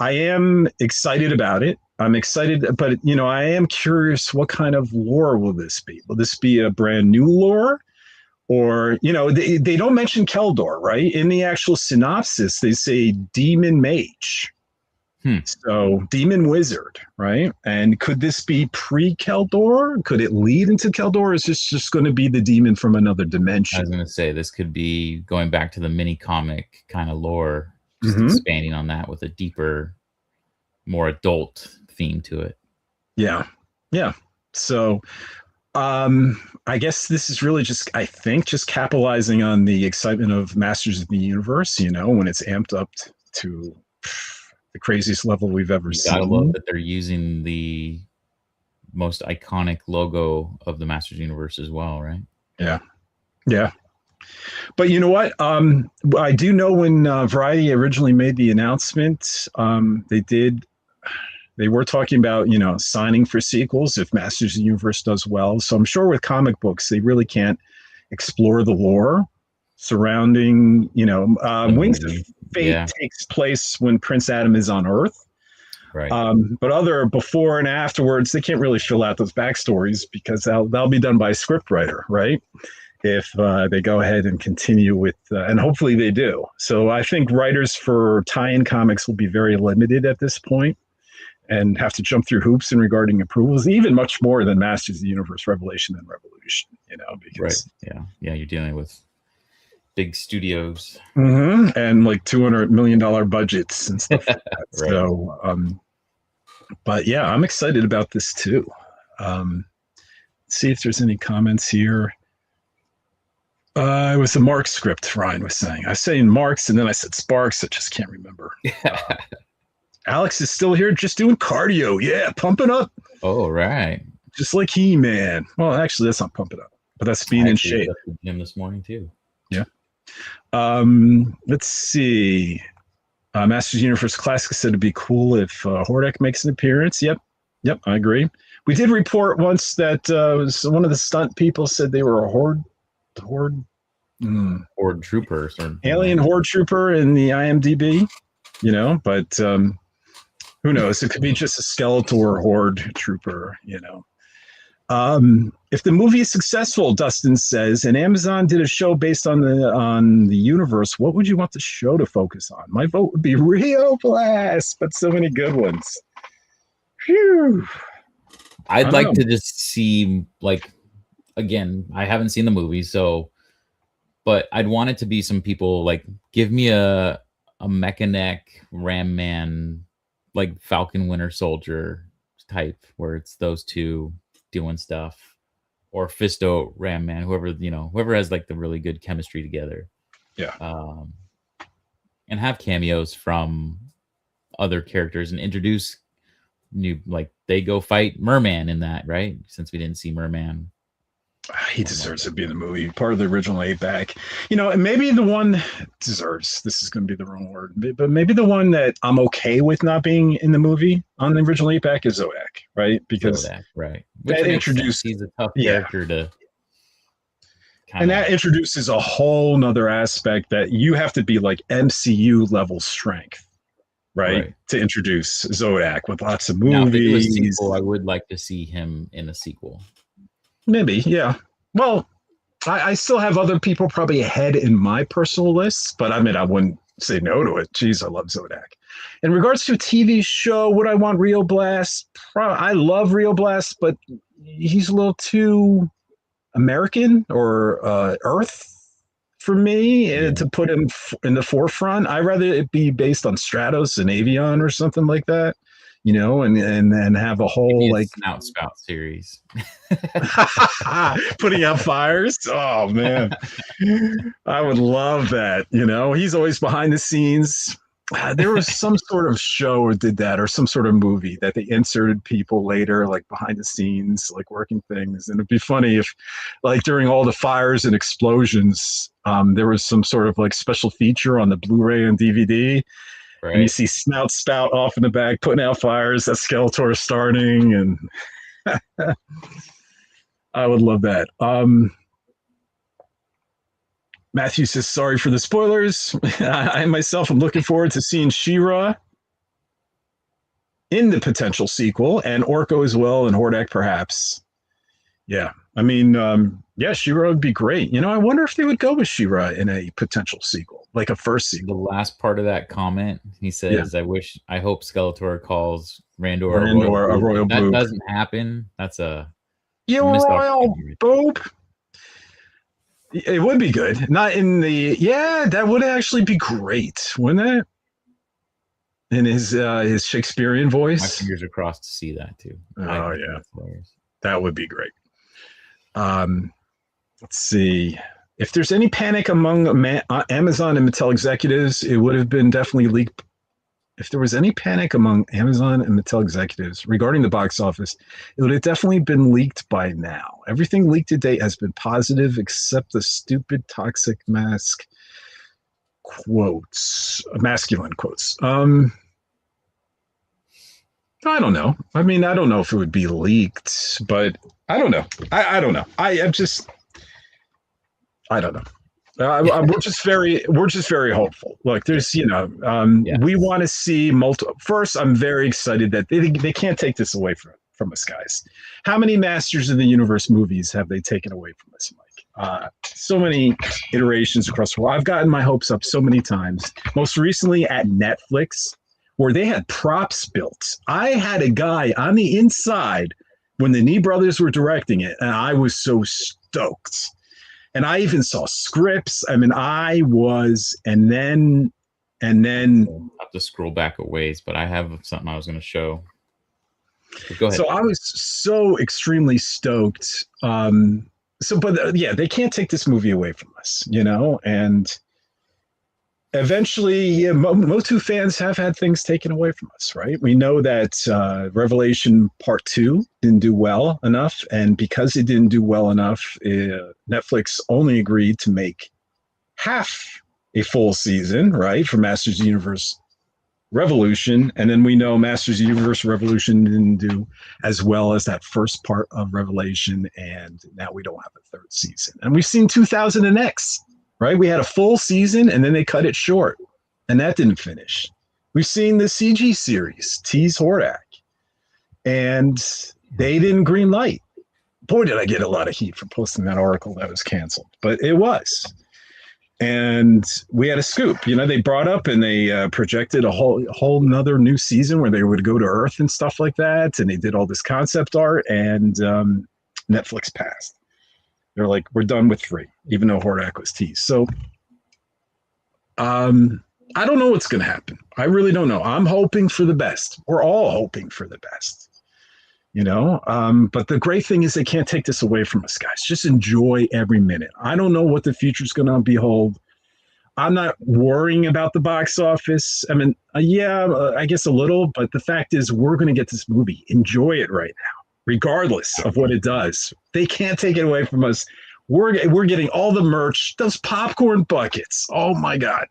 I am excited about it. I'm excited, but, you know, I am curious, what kind of lore will this be? Will this be a brand new lore? Or, you know, they don't mention Keldor, right? In the actual synopsis, they say demon mage. So demon wizard, right? And could this be pre-Keldor? Could it lead into Keldor? Or is this just going to be the demon from another dimension? I was going to say, this could be going back to the mini comic kind of lore, just expanding on that with a deeper, more adult theme to it. Yeah. So I guess this is really just, I think, just capitalizing on the excitement of Masters of the Universe, you know, when it's amped up to the craziest level we've ever seen. Gotta love that they're using the most iconic logo of the Masters Universe as well, right? Yeah. But you know what? I do know when Variety originally made the announcement, they were talking about, you know, signing for sequels if Masters of the Universe does well. So I'm sure with comic books, they really can't explore the lore surrounding, you know, Wings of Fate takes place when Prince Adam is on Earth. Right. But other before and afterwards, they can't really fill out those backstories because that'll be done by a scriptwriter, right? If they go ahead and continue with, and hopefully they do. So I think writers for tie-in comics will be very limited at this point and have to jump through hoops in regarding approvals, even much more than Masters of the Universe, Revelation, and Revolution, you know, because yeah, you're dealing with big studios and like $200 million budgets and stuff like that. Right. So, but yeah, I'm excited about this too. See if there's any comments here. It was a Marx script, Ryan was saying. I was saying Marx, and then I said Sparks. I just can't remember. Alex is still here just doing cardio. Yeah, pumping up. Oh, right. Just like He-Man. Well, actually, that's not pumping up, but that's being in shape. Him this morning, too. Yeah. Let's see. Masters Universe Classic said it'd be cool if Hordak makes an appearance. Yep, I agree. We did report once that one of the stunt people said they were a horde trooper, alien horde trooper in the IMDb, you know, but who knows? It could be just a Skeletor horde trooper, you know. If the movie is successful, Dustin says, and Amazon did a show based on the universe, what would you want the show to focus on? My vote would be Rio Blast, but so many good ones. Phew. I'd like to just see, like, again, I haven't seen the movie, but I'd want it to be some people, like, give me a Mechanic Ram Man, like Falcon Winter Soldier type, where it's those two doing stuff, or Fisto Ram Man, whoever has like the really good chemistry together. Yeah. And have cameos from other characters and introduce new, like they go fight Merman in that, right? Since we didn't see Merman. He deserves to be in the movie, part of the original 8-pack. You know, and maybe the one deserves, this is going to be the wrong word, but maybe the one that I'm okay with not being in the movie on the original 8-pack is Zodak, right? Because Zodak, right. That introduced, he's a tough character to and that introduces a whole nother aspect that you have to be like MCU level strength, right? To introduce Zodak with lots of movies. Now, if it was a sequel, I would like to see him in a sequel. Maybe, yeah. Well, I still have other people probably ahead in my personal lists, but I mean, I wouldn't say no to it. Jeez, I love Zodiac. In regards to a TV show, would I want Rio Blast? I love Rio Blast, but he's a little too American or Earth for me to put him in the forefront. I'd rather it be based on Stratos and Avion or something like that, you know, and have a whole like snout spout series. putting out fires. Oh man, I would love that. You know, he's always behind the scenes. There was some sort of show or did that, or some sort of movie that they inserted people later, like behind the scenes, like working things. And it'd be funny if, like, during all the fires and explosions, there was some sort of like special feature on the Blu-ray and DVD. Right. And you see Snout Spout off in the back putting out fires, that Skeletor starting, and I would love that. Matthew says, sorry for the spoilers. I myself am looking forward to seeing She-Ra in the potential sequel, and Orko as well, and Hordak perhaps. Yeah, I mean, yeah, She-Ra would be great. You know, I wonder if they would go with She-Ra in a potential sequel, like a first sequel. The last part of that comment, he says, yeah. I hope Skeletor calls Randor a royal boob. That doesn't happen. That's a royal boob. It would be good. Not in the that would actually be great, wouldn't it? In his Shakespearean voice. My fingers are crossed to see that too. Oh yeah, that would be great. Let's see. If there's any panic among Amazon and Mattel executives, it would have been definitely leaked. If there was any panic among Amazon and Mattel executives regarding the box office, it would have definitely been leaked by now. Everything leaked to date has been positive, except the stupid toxic mask quotes, masculine quotes. I don't know. I mean, I don't know if it would be leaked, but I don't know. I don't know. I don't know. We're just very hopeful. Look, there's, we want to see multiple. First, I'm very excited that they can't take this away from us, guys. How many Masters of the Universe movies have they taken away from us, Mike? So many iterations across the world. I've gotten my hopes up so many times. Most recently at Netflix, where they had props built. I had a guy on the inside when the Nee brothers were directing it, and I was so stoked. And I even saw scripts. I mean, I was, and then I'll have to scroll back a ways, but I have something I was going to show. Go ahead. So I was so extremely stoked. They can't take this movie away from us, you know, and eventually, MOTU fans have had things taken away from us, right? We know that Revelation Part 2 didn't do well enough, and because it didn't do well enough, Netflix only agreed to make half a full season, right, for Masters of the Universe Revolution, and then we know Masters of the Universe Revolution didn't do as well as that first part of Revelation, and now we don't have a third season. And we've seen 2000X. Right, we had a full season, and then they cut it short, and that didn't finish. We've seen the CG series tease Hordak, and they didn't green light. Boy, did I get a lot of heat for posting that article that was canceled, but it was. And we had a scoop. You know, they brought up and they projected a whole nother new season where they would go to Earth and stuff like that, and they did all this concept art, and Netflix passed. They're like, we're done with 3, even though Hordak was teased. So I don't know what's going to happen. I really don't know. I'm hoping for the best. We're all hoping for the best, you know. But the great thing is they can't take this away from us, guys. Just enjoy every minute. I don't know what the future's going to behold. I'm not worrying about the box office. I mean, I guess a little, but the fact is we're going to get this movie. Enjoy it right now. Regardless of what it does, they can't take it away from us. We're getting all the merch, those popcorn buckets. Oh my God!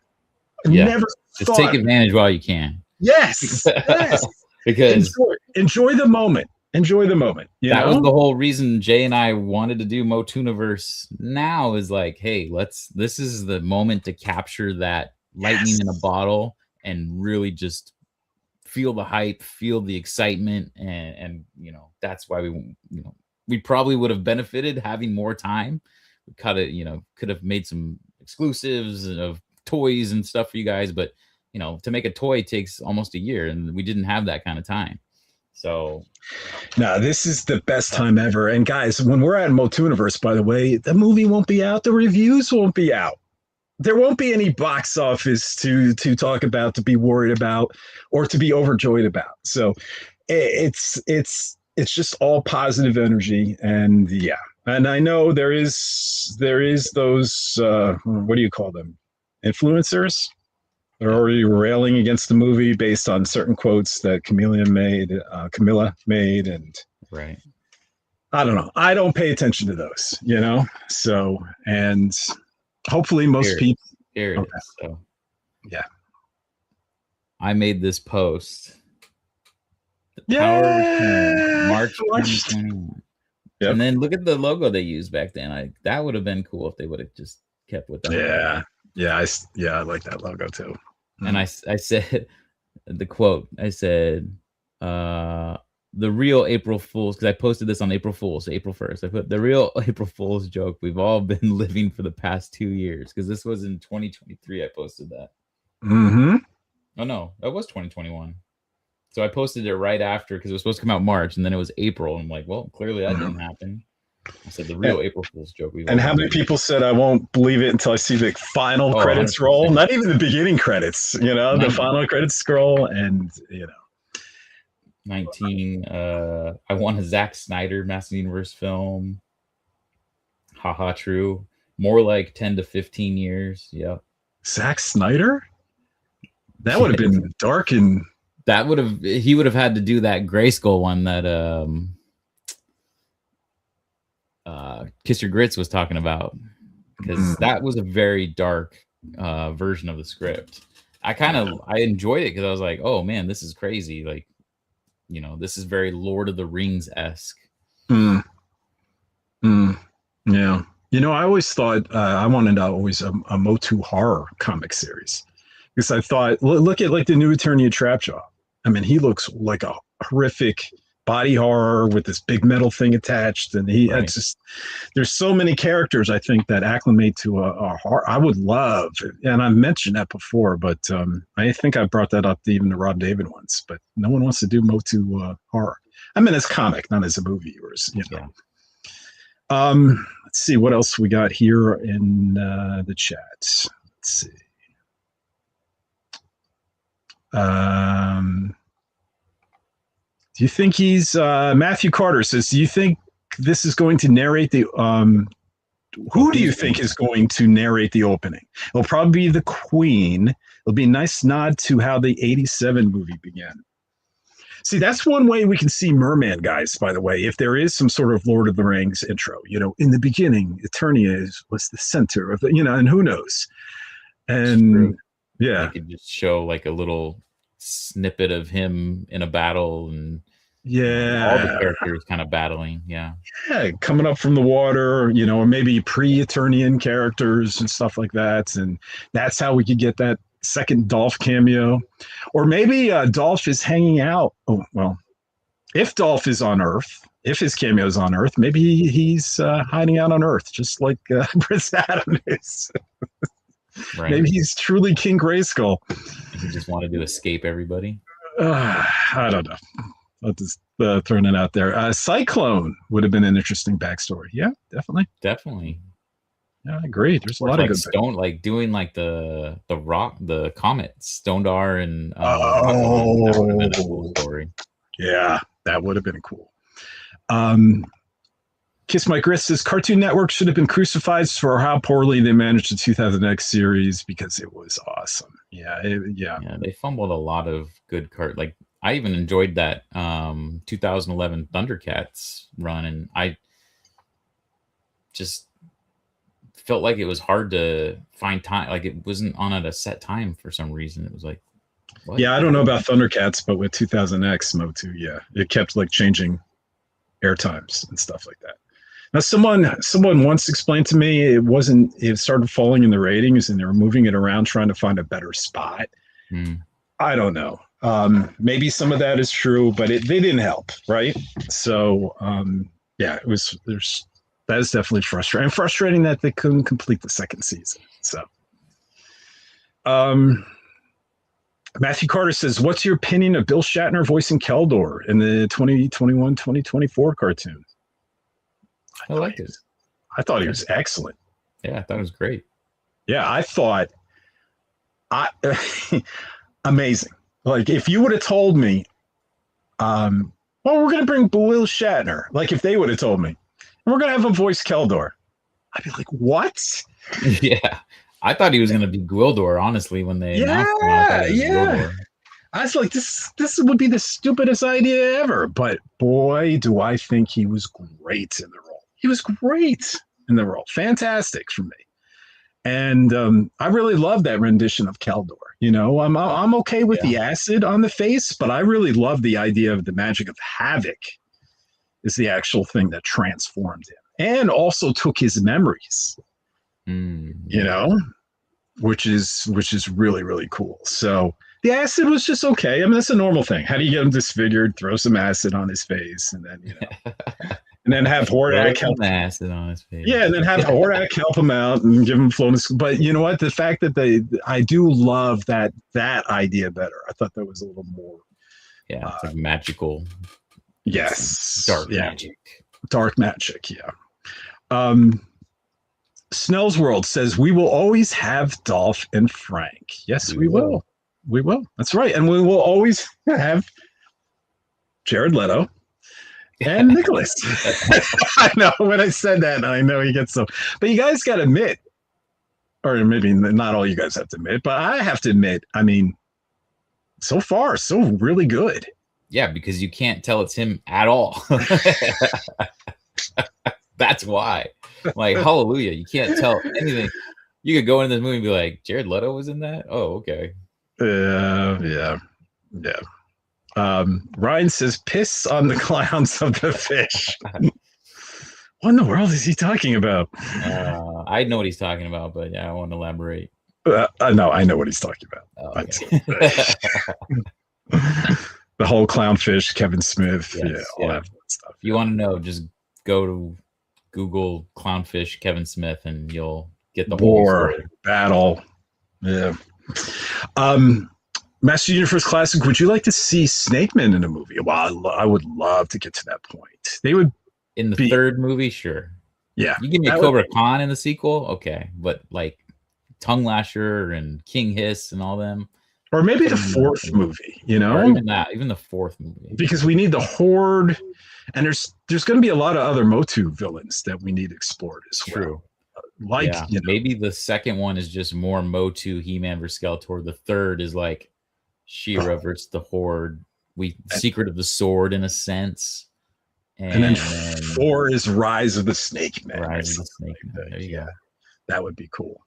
Never just take advantage while you can. Yes, yes. Because enjoy the moment. Enjoy the moment. That was the whole reason Jay and I wanted to do MOTUniverse now. Is like, hey, this is the moment to capture that lightning in a bottle and really just feel the hype, feel the excitement, and you know, that's why we probably would have benefited having more time cut it, could have made some exclusives of toys and stuff for you guys, but to make a toy takes almost a year, and we didn't have that kind of time. So no, this is the best time ever. And guys, when we're at MOTU Universe, by the way, the movie won't be out, the reviews won't be out. There won't be any box office to talk about, to be worried about, or to be overjoyed about. So it's just all positive energy. And yeah, and I know there is those what do you call them, influencers. They're already railing against the movie based on certain quotes that Camilla made, and right. I don't know. I don't pay attention to those, So, and hopefully most people. Here it is. So, yeah, I made this post. The Power Return, March 2021. Yep. And then look at the logo they used back then. That would have been cool if they would have just kept with that. Yeah, I like that logo too. And I said the quote. I said, "The real April Fools," because I posted this on April 1st. I put the real April Fools joke we've all been living for the past 2 years, because this was in 2023. I posted that. Mm-hmm. Oh no, that was 2021. So I posted it right after, because it was supposed to come out March, and then it was April. I'm like, well, clearly that didn't happen. I said the real April Fool's joke. And how many people said, I won't believe it until I see the final credits 100%. Roll? Not even the beginning credits, the final credits scroll, and 19. I want a Zack Snyder Master Universe film. Haha, true. More like 10 to 15 years. Yep. Zack Snyder? That would have been dark, and he would have had to do that Grayskull one that Kiss Your Grits was talking about, because that was a very dark version of the script. I enjoyed it because I was like, oh man, this is crazy. Like, this is very Lord of the Rings-esque. Yeah. I always thought I wanted a MOTU horror comic series, because I thought, look at like the new Attorney of Trapjaw. I mean, he looks like a horrific body horror with this big metal thing attached, and there's so many characters I think that acclimate to a horror. I would love, and I've mentioned that before, but I think I brought that up to even the Rob David ones, but no one wants to do MOTU horror. I mean, as comic, not as a movie, Yeah. Let's see what else we got here in the chat. Let's see. Do you think he's Matthew Carter says, do you think this is going to narrate the who do you think is going to narrate the opening? It'll probably be the Queen. It'll be a nice nod to how the 87 movie began. See, that's one way we can see Merman, guys, by the way, if there is some sort of Lord of the Rings intro. In the beginning, Eternia was the center of and who knows. And yeah. You could just show like a little snippet of him in a battle, and all the characters kind of battling. Yeah, coming up from the water, or maybe pre-Eternian characters and stuff like that. And that's how we could get that second Dolph cameo. Or maybe Dolph is hanging out. Oh, well, if Dolph is on Earth, if his cameo is on Earth, maybe he's hiding out on Earth, just like Prince Adam is. Right. Maybe he's truly King Grayskull. He just wanted to escape everybody. I don't know. I'll just throwing it out there. Cyclone would have been an interesting backstory. Yeah, definitely. Yeah, I agree. There's a lot of good Stone, like doing like the Comet, Stondar, and that would have been a cool story. Yeah, that would have been cool. Kiss My Grist says Cartoon Network should have been crucified for how poorly they managed the 2000X series, because it was awesome. Yeah, they fumbled a lot of good Like I even enjoyed that 2011 Thundercats run, and I just felt like it was hard to find time. Like it wasn't on at a set time for some reason. It was like, what? Yeah, I don't know about Thundercats, but with 2000X MOTU, yeah, it kept like changing air times and stuff like that. Now, someone once explained to me it started falling in the ratings, and they were moving it around trying to find a better spot. I don't know. Maybe some of that is true, but they didn't help, right? So, yeah, there's That is definitely frustrating. And frustrating that they couldn't complete the second season. So, Matthew Carter says, "What's your opinion of Bill Shatner voicing Keldor in the 2021-2024 cartoon?" I liked it. I thought he was excellent. Yeah, I thought it was great. Yeah, I thought amazing. Like if you would have told me, well, we're gonna bring Will Shatner. Like if they would have told me, we're gonna have him voice Keldor, I'd be like, what? Yeah, I thought he was gonna be Gwildor. Honestly, when they announced him, I thought he was Gwildor. I was like, this would be the stupidest idea ever. But boy, do I think he was great in the role. He was great in the role. Fantastic for me. And I really love that rendition of Keldor. You know, I'm okay with the acid on the face, but I really love the idea of the magic of havoc is the actual thing that transformed him and also took his memories. You know, which is really, really cool. So the acid was just okay. I mean, that's a normal thing. How do you get him disfigured? Throw some acid on his face, and then and then have Hordak help acid on his face. Yeah, and then have Hordak help him out and give him flown. But you know what? The fact that I do love that idea better. I thought that was a little more. Yeah, it's like magical. Yes, dark magic. Dark magic. Yeah. Snell's World says we will always have Dolph and Frank. Yes, we will. We will. That's right. And we will always have Jared Leto and Nicholas. I know when I said that, I know he gets so. But you guys got to admit, or maybe not all you guys have to admit, but I have to admit, I mean, so far, so really good. Yeah, because you can't tell it's him at all. That's why. Like, hallelujah. You can't tell anything. You could go into this movie and be like, Jared Leto was in that? Oh, okay. Yeah. Ryan says, piss on the clowns of the fish. What in the world is he talking about? I know what he's talking about, but yeah, I want to elaborate. No, I know what he's talking about. Oh, okay. The whole clownfish, Kevin Smith, all that stuff. If you want to know, just go to Google clownfish Kevin Smith and you'll get the war whole battle. Yeah. Master Universe Classic, would you like to see Snake Man in a movie? Well, I would love to get to that point. They would in the third movie, sure. Yeah. You give me a Cobra Khan in the sequel, okay. But like Tongue Lasher and King Hiss and all them. Or maybe the fourth movie, you know? Or even that, even the fourth movie. Because we need the Horde, and there's going to be a lot of other MOTU villains that we need explored as well. True. Like, you know, maybe the second one is just more MOTU, He-Man versus Skeletor. The third is like She-Ra versus the Horde. Secret of the Sword in a sense. And then 4 is Rise of the Snake Man. Rise of the Snake Man. There you go. That would be cool.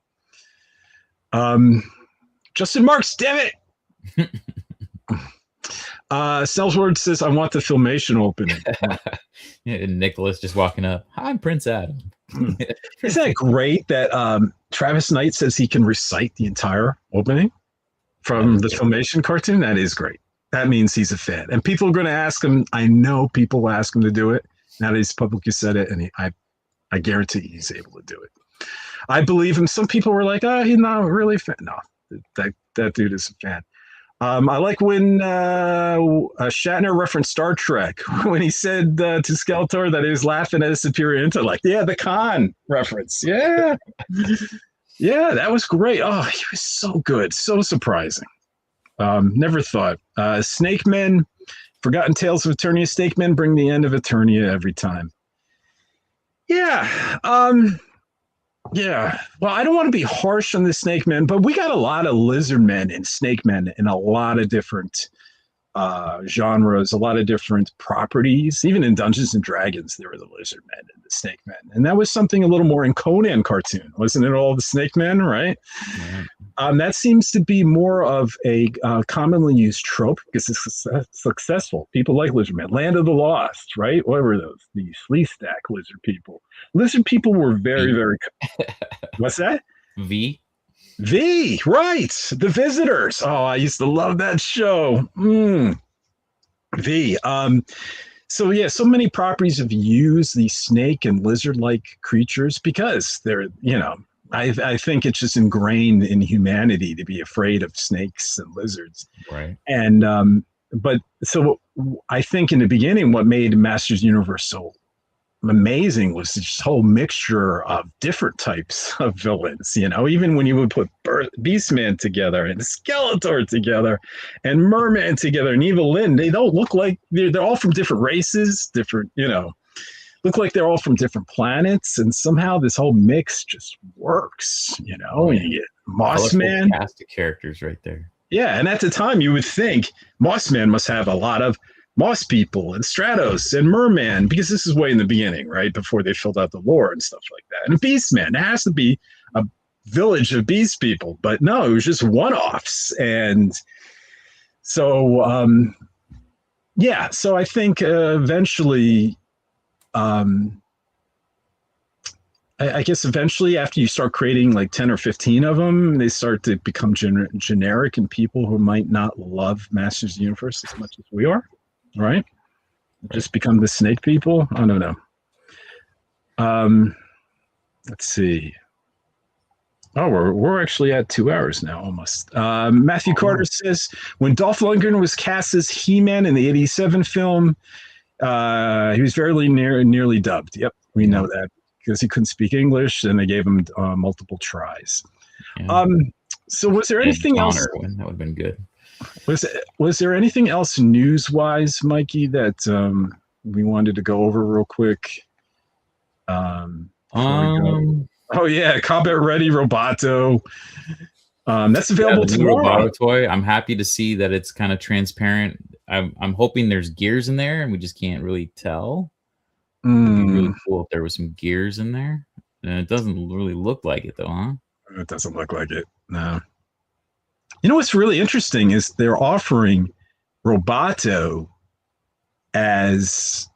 Justin Marks, damn it. Salesword says, I want the Filmation opening. And Nicholas just walking up. Hi, I'm Prince Adam. Isn't that great that Travis Knight says he can recite the entire opening from the Filmation cartoon? That is great. That means he's a fan. And people are going to ask him. I know people will ask him to do it. Now that he's publicly said it, and I guarantee he's able to do it. I believe him. Some people were like, oh, he's not really a fan. No, that dude is a fan. I like when Shatner referenced Star Trek when he said to Skeletor that he was laughing at his superior intellect. Yeah, the Khan reference. Yeah. Yeah, that was great. Oh, he was so good. So surprising. Never thought. Snake Men, Forgotten Tales of Eternia. Snake Men bring the end of Eternia every time. Yeah. Yeah. Well, I don't want to be harsh on the Snake Men, but we got a lot of lizard men and snake men in a lot of different genres, a lot of different properties. Even in Dungeons and Dragons, there were the lizard men and the snake men. And that was something a little more in Conan cartoon. Wasn't it all the snake men, right? Yeah. That seems to be more of a commonly used trope because it's successful. People like lizard men. Land of the Lost, right? What were those? The flea stack lizard people. Lizard people were very, very... What's that? V, right. The Visitors. Oh, I used to love that show. V. So yeah, so many properties have used these snake and lizard-like creatures because they're, I think it's just ingrained in humanity to be afraid of snakes and lizards. Right. And but so I think in the beginning, what made Masters Universe so amazing was this whole mixture of different types of villains. Even when you would put Beastman together and Skeletor together and Merman together and Evil Lyn, they don't look like they're all from different races, different, look like they're all from different planets, and somehow this whole mix just works. And you get Mossman, cast of characters right there. Yeah, and at the time you would think Mossman must have a lot of Moss people and Stratos and Merman, because this is way in the beginning, right? Before they filled out the lore and stuff like that. And Beastman, there has to be a village of beast people, but no, it was just one-offs. And so, so I think eventually, I guess eventually after you start creating like 10 or 15 of them, they start to become generic, and people who might not love Masters of the Universe as much as we are. Right? Just become the snake people. I don't know. Let's see. Oh, we're actually at 2 hours now, almost. Matthew Carter says, when Dolph Lundgren was cast as He-Man in the '87 film, he was very nearly dubbed. Yep, we know that because he couldn't speak English, and they gave him multiple tries. Yeah. So was there anything else? That would have been good. Was there anything else news-wise, Mikey, that we wanted to go over real quick? Oh yeah, Combat Ready Roboto. That's available tomorrow. Roboto toy. I'm happy to see that it's kind of transparent. I'm hoping there's gears in there, and we just can't really tell. It'd be really cool if there was some gears in there. And it doesn't really look like it, though, huh? It doesn't look like it. No. What's really interesting is they're offering Roboto as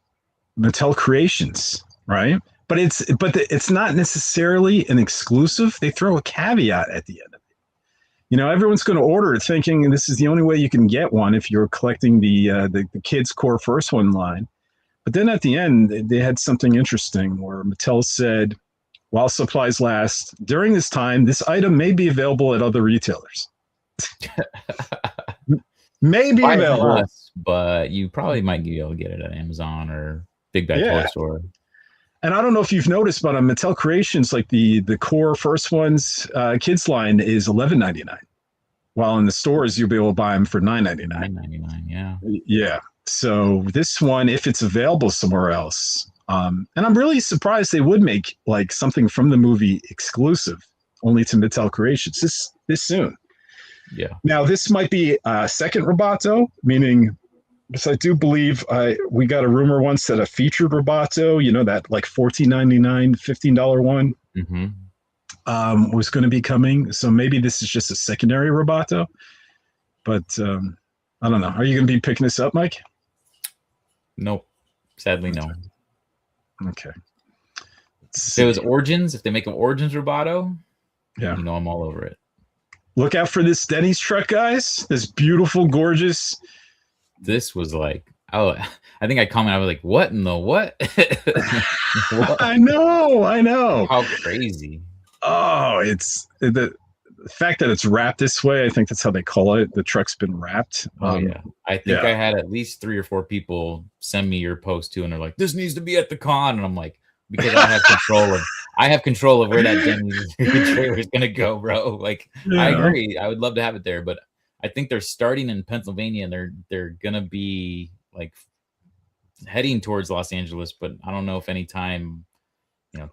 Mattel Creations, right? But it's not necessarily an exclusive. They throw a caveat at the end of it. Everyone's going to order it thinking this is the only way you can get one if you're collecting the Kids Core First One line. But then at the end, they had something interesting where Mattel said, while supplies last, during this time, this item may be available at other retailers. Maybe available, but you probably might be able to get it at Amazon or Big Bad Toy Store. And I don't know if you've noticed, but on Mattel Creations, like the core First Ones kids line is $11.99, while in the stores you'll be able to buy them for $9.99. $9.99, yeah. So this one, if it's available somewhere else, and I'm really surprised they would make like something from the movie exclusive only to Mattel Creations this soon. Yeah. Now this might be a second Roboto, meaning, because I do believe we got a rumor once that a featured Roboto, that like $14.99, $15 one, was going to be coming. So maybe this is just a secondary Roboto. But I don't know. Are you going to be picking this up, Mike? Nope. Sadly, no. Okay. If it was Origins, if they make an Origins Roboto, yeah, I'm all over it. Look out for this Denny's truck, guys. This beautiful, gorgeous. This was like, I think I commented, I was like, what in the what? What? I know. How crazy. Oh, it's the fact that it's wrapped this way. I think that's how they call it. The truck's been wrapped. Yeah. I think I had at least 3 or 4 people send me your post too, and they're like, this needs to be at the con. And I'm like, because I have control of where that Denny's trailer is gonna go, bro. Like, I agree. I would love to have it there, but I think they're starting in Pennsylvania, and they're gonna be like heading towards Los Angeles, but I don't know if any time,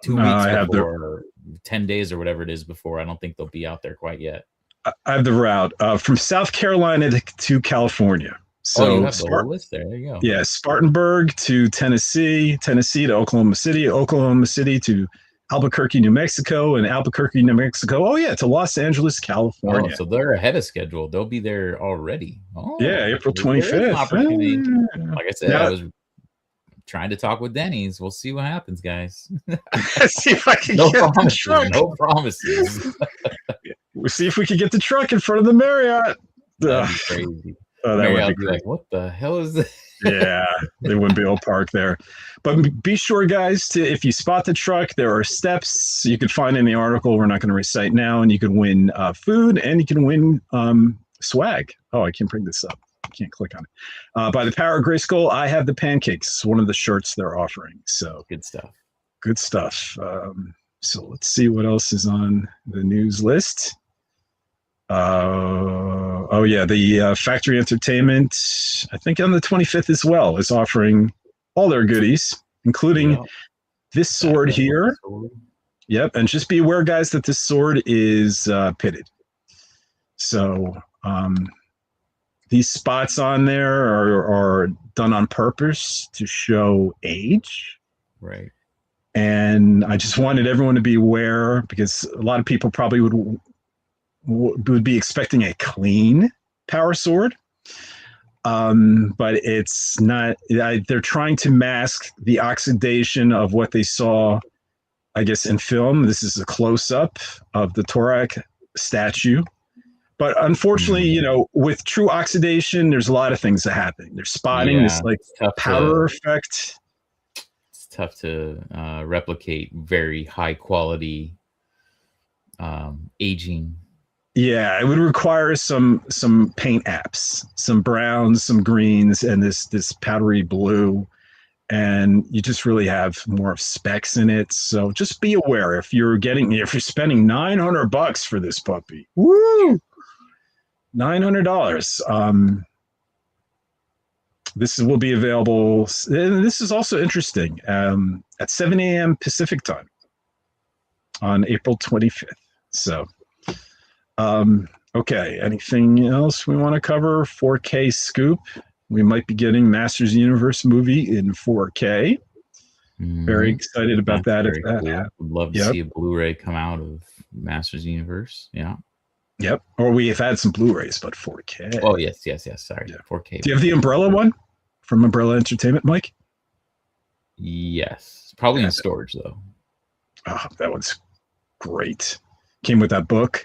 2 weeks before, or 10 days or whatever it is before. I don't think they'll be out there quite yet. I have the route from South Carolina to California. So you have the whole list there. There you go. Yeah, Spartanburg to Tennessee to Oklahoma City to Albuquerque, New Mexico, and Albuquerque, New Mexico. Oh yeah, to Los Angeles, California. Oh, so they're ahead of schedule. They'll be there already. Oh, yeah, April 25th. Like I said, I was trying to talk with Denny's. We'll see what happens, guys. See if I can get the truck. No promises. We'll see if we can get the truck in front of the Marriott. That'd be crazy. Oh, that Maybe would I'll be be great. like, what the hell is this? Yeah, they wouldn't be able to park there. But be sure, guys, to if you spot the truck, there are steps you could find in the article. We're not going to recite now, and you can win food and you can win swag. Oh, I can't bring this up. I can't click on it. By the power of Grayskull, I have the pancakes. One of the shirts they're offering. So Good stuff. good stuff. So let's see what else is on the news list. Oh yeah, the Factory Entertainment, I think on the 25th as well, is offering all their goodies, including this sword here. Yep, and just be aware, guys, that this sword is pitted. So these spots on there are done on purpose to show age. Right. And I just wanted everyone to be aware, because a lot of people probably would be expecting a clean power sword, but it's not. They're trying to mask the oxidation of what they saw, I guess, in film. This is a close-up of the Torak statue, but unfortunately, with true oxidation, there's a lot of things that happen. There's spotting, this like powder effect. It's tough to replicate very high quality aging. Yeah, it would require some paint apps, some browns, some greens, and this powdery blue, and you just really have more of specs in it. So just be aware if you're spending $900 for this puppy. Woo! $900. This will be available. And this is also interesting. At 7 a.m. Pacific time on April 25th. So. Okay, anything else we want to cover? 4K scoop. We might be getting Masters Universe movie in 4K. Very excited about that. If that cool. Would love to see a Blu-ray come out of Masters Universe. Yeah. Yep. Or we have had some Blu-rays, but 4K. Oh, yes. Sorry. Yeah. 4K. Do you have the Umbrella one from Umbrella Entertainment, Mike? Yes. Probably in storage, though. Oh, that one's great. Came with that book.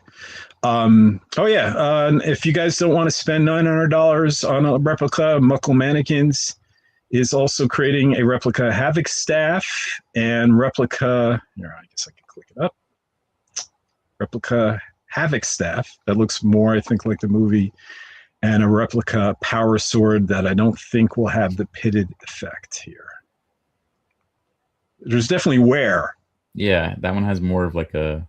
If you guys don't want to spend $900 on a replica, Muckle Mannequins is also creating a replica Havoc staff and replica. Here, I guess I can click it up. Replica Havoc staff that looks more, I think, like the movie, and a replica power sword that I don't think will have the pitted effect here. There's definitely wear. Yeah, that one has more of like a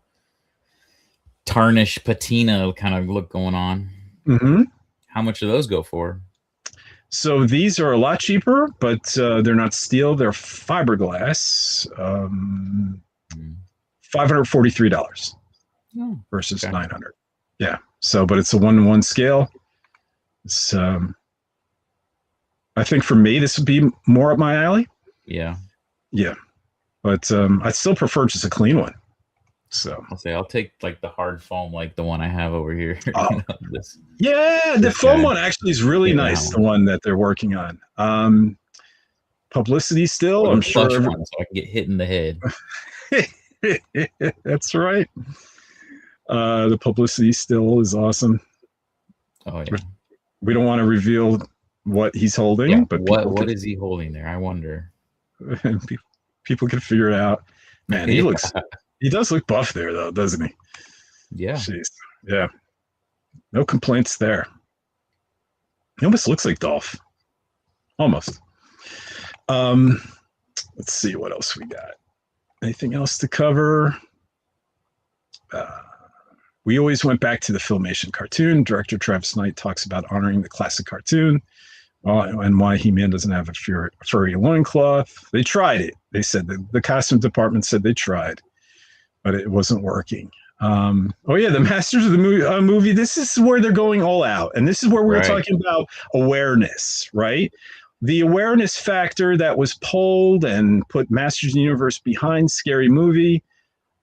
tarnish patina kind of look going on. Mm-hmm. How much do those go for? So these are a lot cheaper, but they're not steel. They're fiberglass. $543 versus $900. Yeah. So, but it's a 1-to-1 scale. It's, I think for me, this would be more up my alley. Yeah. Yeah. But I still prefer just a clean one. So I'll take like the hard foam, like the one I have over here. Oh. The foam one actually is really nice. The one that they're working on. Publicity still, I'm sure. So I can get hit in the head. That's right. The publicity still is awesome. Oh yeah. We don't want to reveal what he's holding, but what is he holding there? I wonder. People can figure it out. Man, he does look buff there, though, doesn't he? Yeah. Jeez. Yeah. No complaints there. He almost looks like Dolph. Almost. Let's see what else we got. Anything else to cover? We always went back to the Filmation cartoon. Director Travis Knight talks about honoring the classic cartoon and why He-Man doesn't have a furry loincloth. They tried it. They said the costume department said they tried, but it wasn't working. The Masters of the movie. This is where they're going all out, and this is where we're talking about awareness, right? The awareness factor that was polled and put Masters of the Universe behind Scary Movie.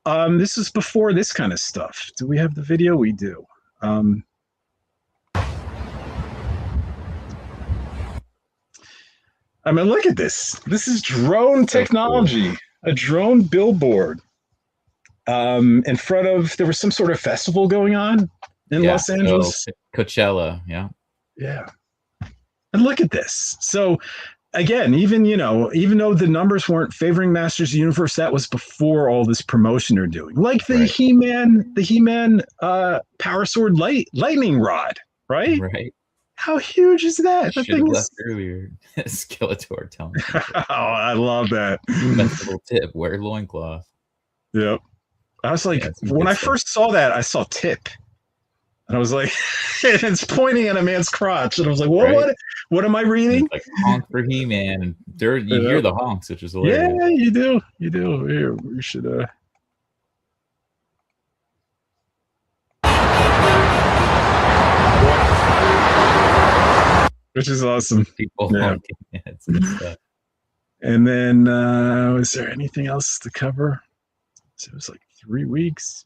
This is before this kind of stuff. Do we have the video? We do. I mean, look at this. This is drone technology. Cool. A drone billboard. In front of, there was some sort of festival going on in Los Angeles. Coachella, yeah. Yeah. And look at this. So again, even though the numbers weren't favoring Masters of the Universe, that was before all this promotion they're doing. Like the He-Man Power Sword lightning rod, right? Right. How huge is that? Should have left earlier. Skeletor telling me. Oh, I love that. That's a little tip. Wear loincloth. Yep. I was like, when I first saw that, I saw tip. And I was like, it's pointing at a man's crotch. And I was like, what am I reading? Like honk for He-Man. And you hear the honks, which is hilarious. Yeah, you do. Here, we should which is awesome. People honking. Yeah, it's good stuff. And then was there anything else to cover? So it was like 3 weeks.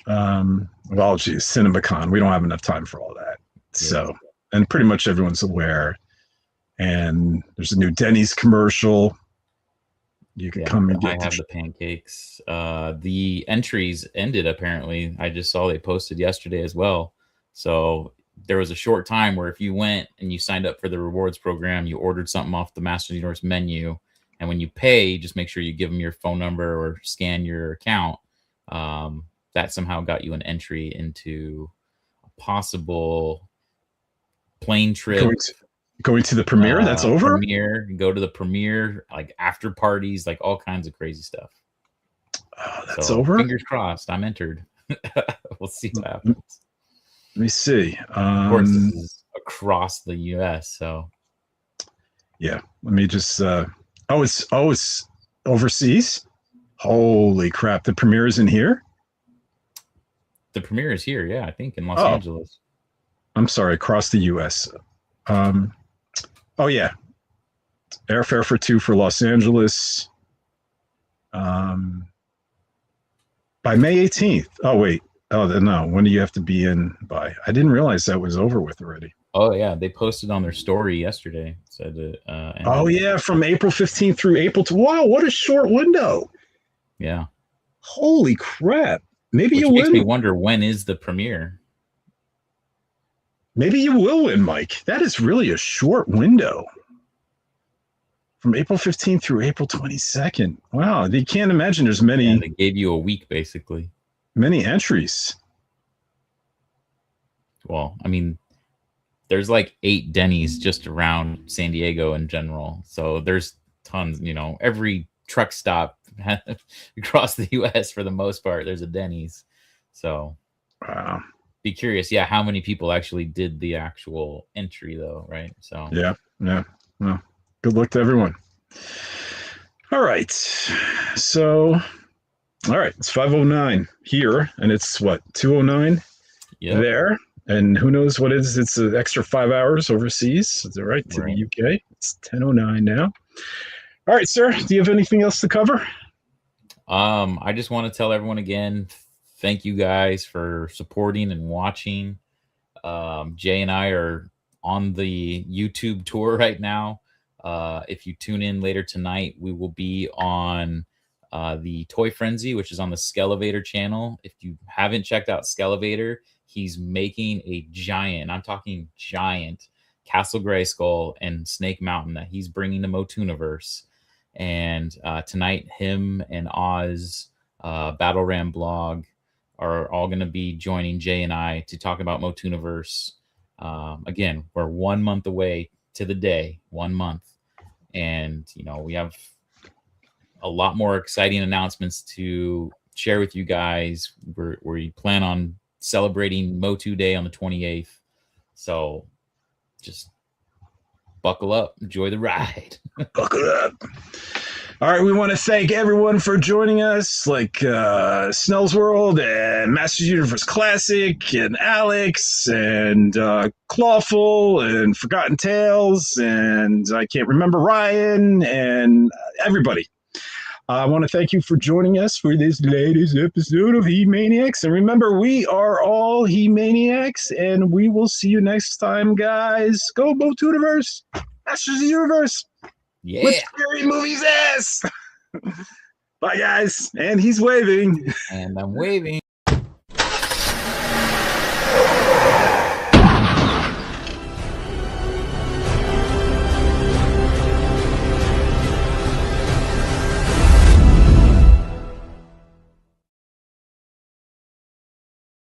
Well, geez, CinemaCon. We don't have enough time for all that. Yeah. So, and pretty much everyone's aware. And there's a new Denny's commercial. You can come and get. I have the pancakes. The entries ended apparently. I just saw they posted yesterday as well. So there was a short time where if you went and you signed up for the rewards program, you ordered something off the Masters of the Universe menu, and when you pay, just make sure you give them your phone number or scan your account. That somehow got you an entry into a possible plane trip. Going to the premiere? That's over? Go to the premiere, like after parties, like all kinds of crazy stuff. Oh, that's over? Fingers crossed. I'm entered. We'll see what happens. Let me see. Of course, this is across the U.S., so. Yeah, let me just... it's overseas? Holy crap, the premiere is in here? The premiere is here, yeah, I think in Los Angeles. I'm sorry, across the U.S. Oh, yeah. Airfare for 2 for Los Angeles. By May 18th. Oh, wait. Oh, no. When do you have to be in by? I didn't realize that was over with already. Oh, yeah. They posted on their story yesterday. Said yeah. From April 15th through April. Wow, what a short window. Yeah. Holy crap. Maybe you makes win. Me wonder, when is the premiere? Maybe you will win, Mike. That is really a short window. From April 15th through April 22nd. Wow, you can't imagine there's many. And they gave you a week, basically. Many entries. Well, I mean, there's like 8 Denny's just around San Diego in general. So there's tons, every truck stop across the U.S. for the most part, there's a Denny's. So wow. Be curious, how many people actually did the actual entry, though, right? So yeah. Well, good luck to everyone. All right, so it's 5:09 here, and it's what 2:09 there, and who knows what it is? It's an extra 5 hours overseas. Is that right? To the UK, it's 10:09 now. All right, sir. Do you have anything else to cover? I just want to tell everyone again. Thank you guys for supporting and watching. Jay and I are on the YouTube tour right now. If you tune in later tonight, we will be on the Toy Frenzy, which is on the Skelevator channel. If you haven't checked out Skelevator, he's making a giant, I'm talking giant, Castle Grayskull and Snake Mountain that he's bringing to MOTUniverse. And tonight, him and Oz, Battle Ram Blog, are all going to be joining Jay and I to talk about MOTUniverse. Again, we're 1 month away to the day, 1 month. And, we have a lot more exciting announcements to share with you guys. We plan on celebrating MOTU Day on the 28th. So just buckle up. Enjoy the ride. Buckle up. All right, we want to thank everyone for joining us, like Snell's World and Masters Universe Classic and Alex and Clawful and Forgotten Tales and I can't remember Ryan and everybody. I want to thank you for joining us for this latest episode of HE-MANIACS. And remember, we are all HE-MANIACS, and we will see you next time, guys. Go MOTUniverse, Masters of the Universe. Yeah. With scary movies ass. Bye, guys. And he's waving. And I'm waving.